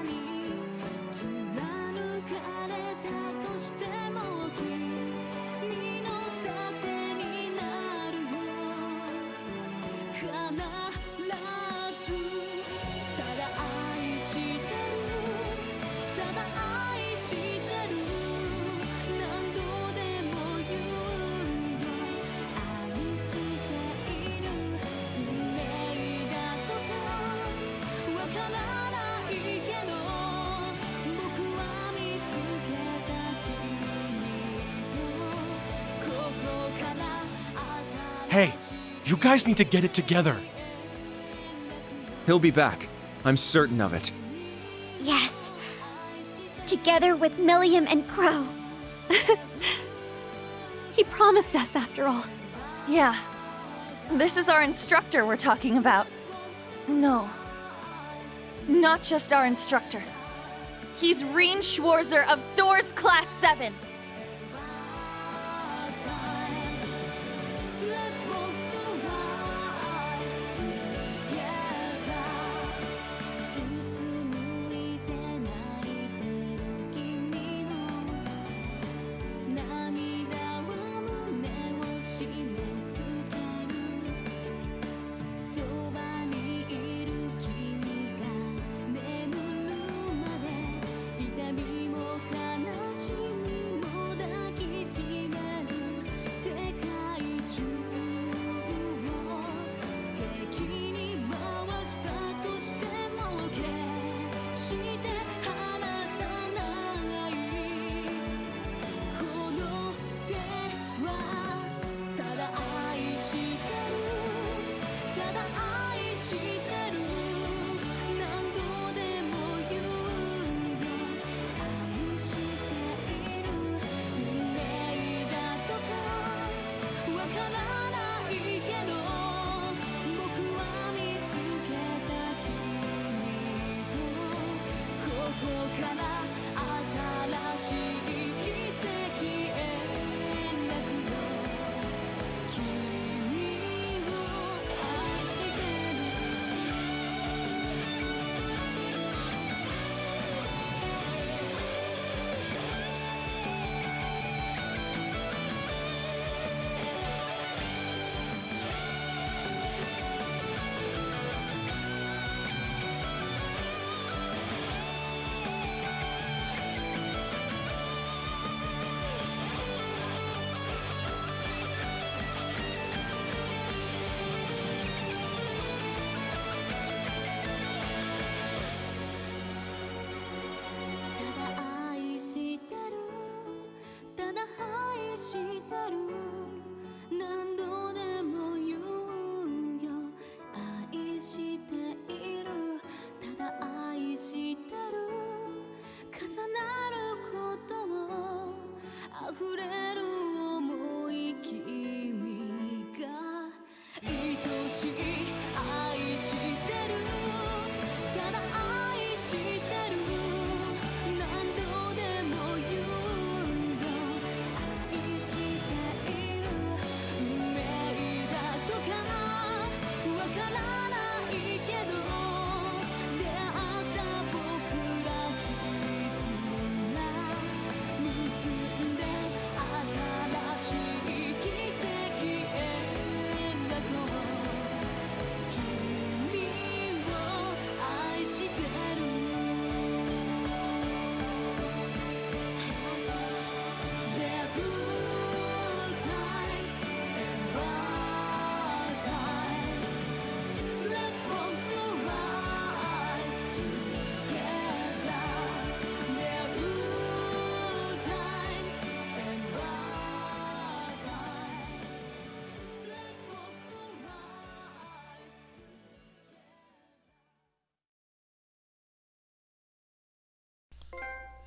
に貫かれたとしても君の盾になるよ必ずただ愛してるただ Hey, you guys need to get it together. He'll be back. I'm certain of it. Yes. Together with Milliam and Crow. He promised us, after all. Yeah. This is our instructor we're talking about. No. Not just our instructor. He's Reen Schwarzer of Thor's Class 7.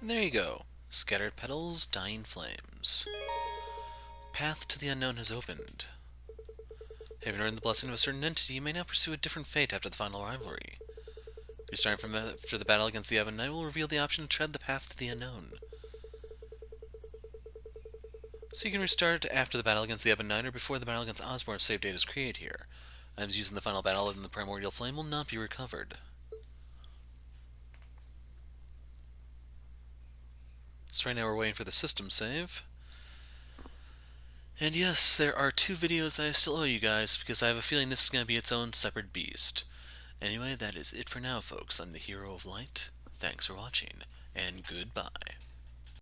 And there you go. Scattered petals, dying flames. Path to the unknown has opened. Having earned the blessing of a certain entity, you may now pursue a different fate after the final rivalry. Restarting from after the battle against the Ebon Knight will reveal the option to tread the path to the unknown. So you can restart after the battle against the Ebon Knight or before the battle against Osbourne if save data is created here. Items used in the final battle other than the Primordial Flame will not be recovered. So right now we're waiting for the system save. And yes, there are 2 videos that I still owe you guys, because I have a feeling this is going to be its own separate beast. Anyway, that is it for now, folks. I'm the Hero of Light. Thanks for watching, and goodbye.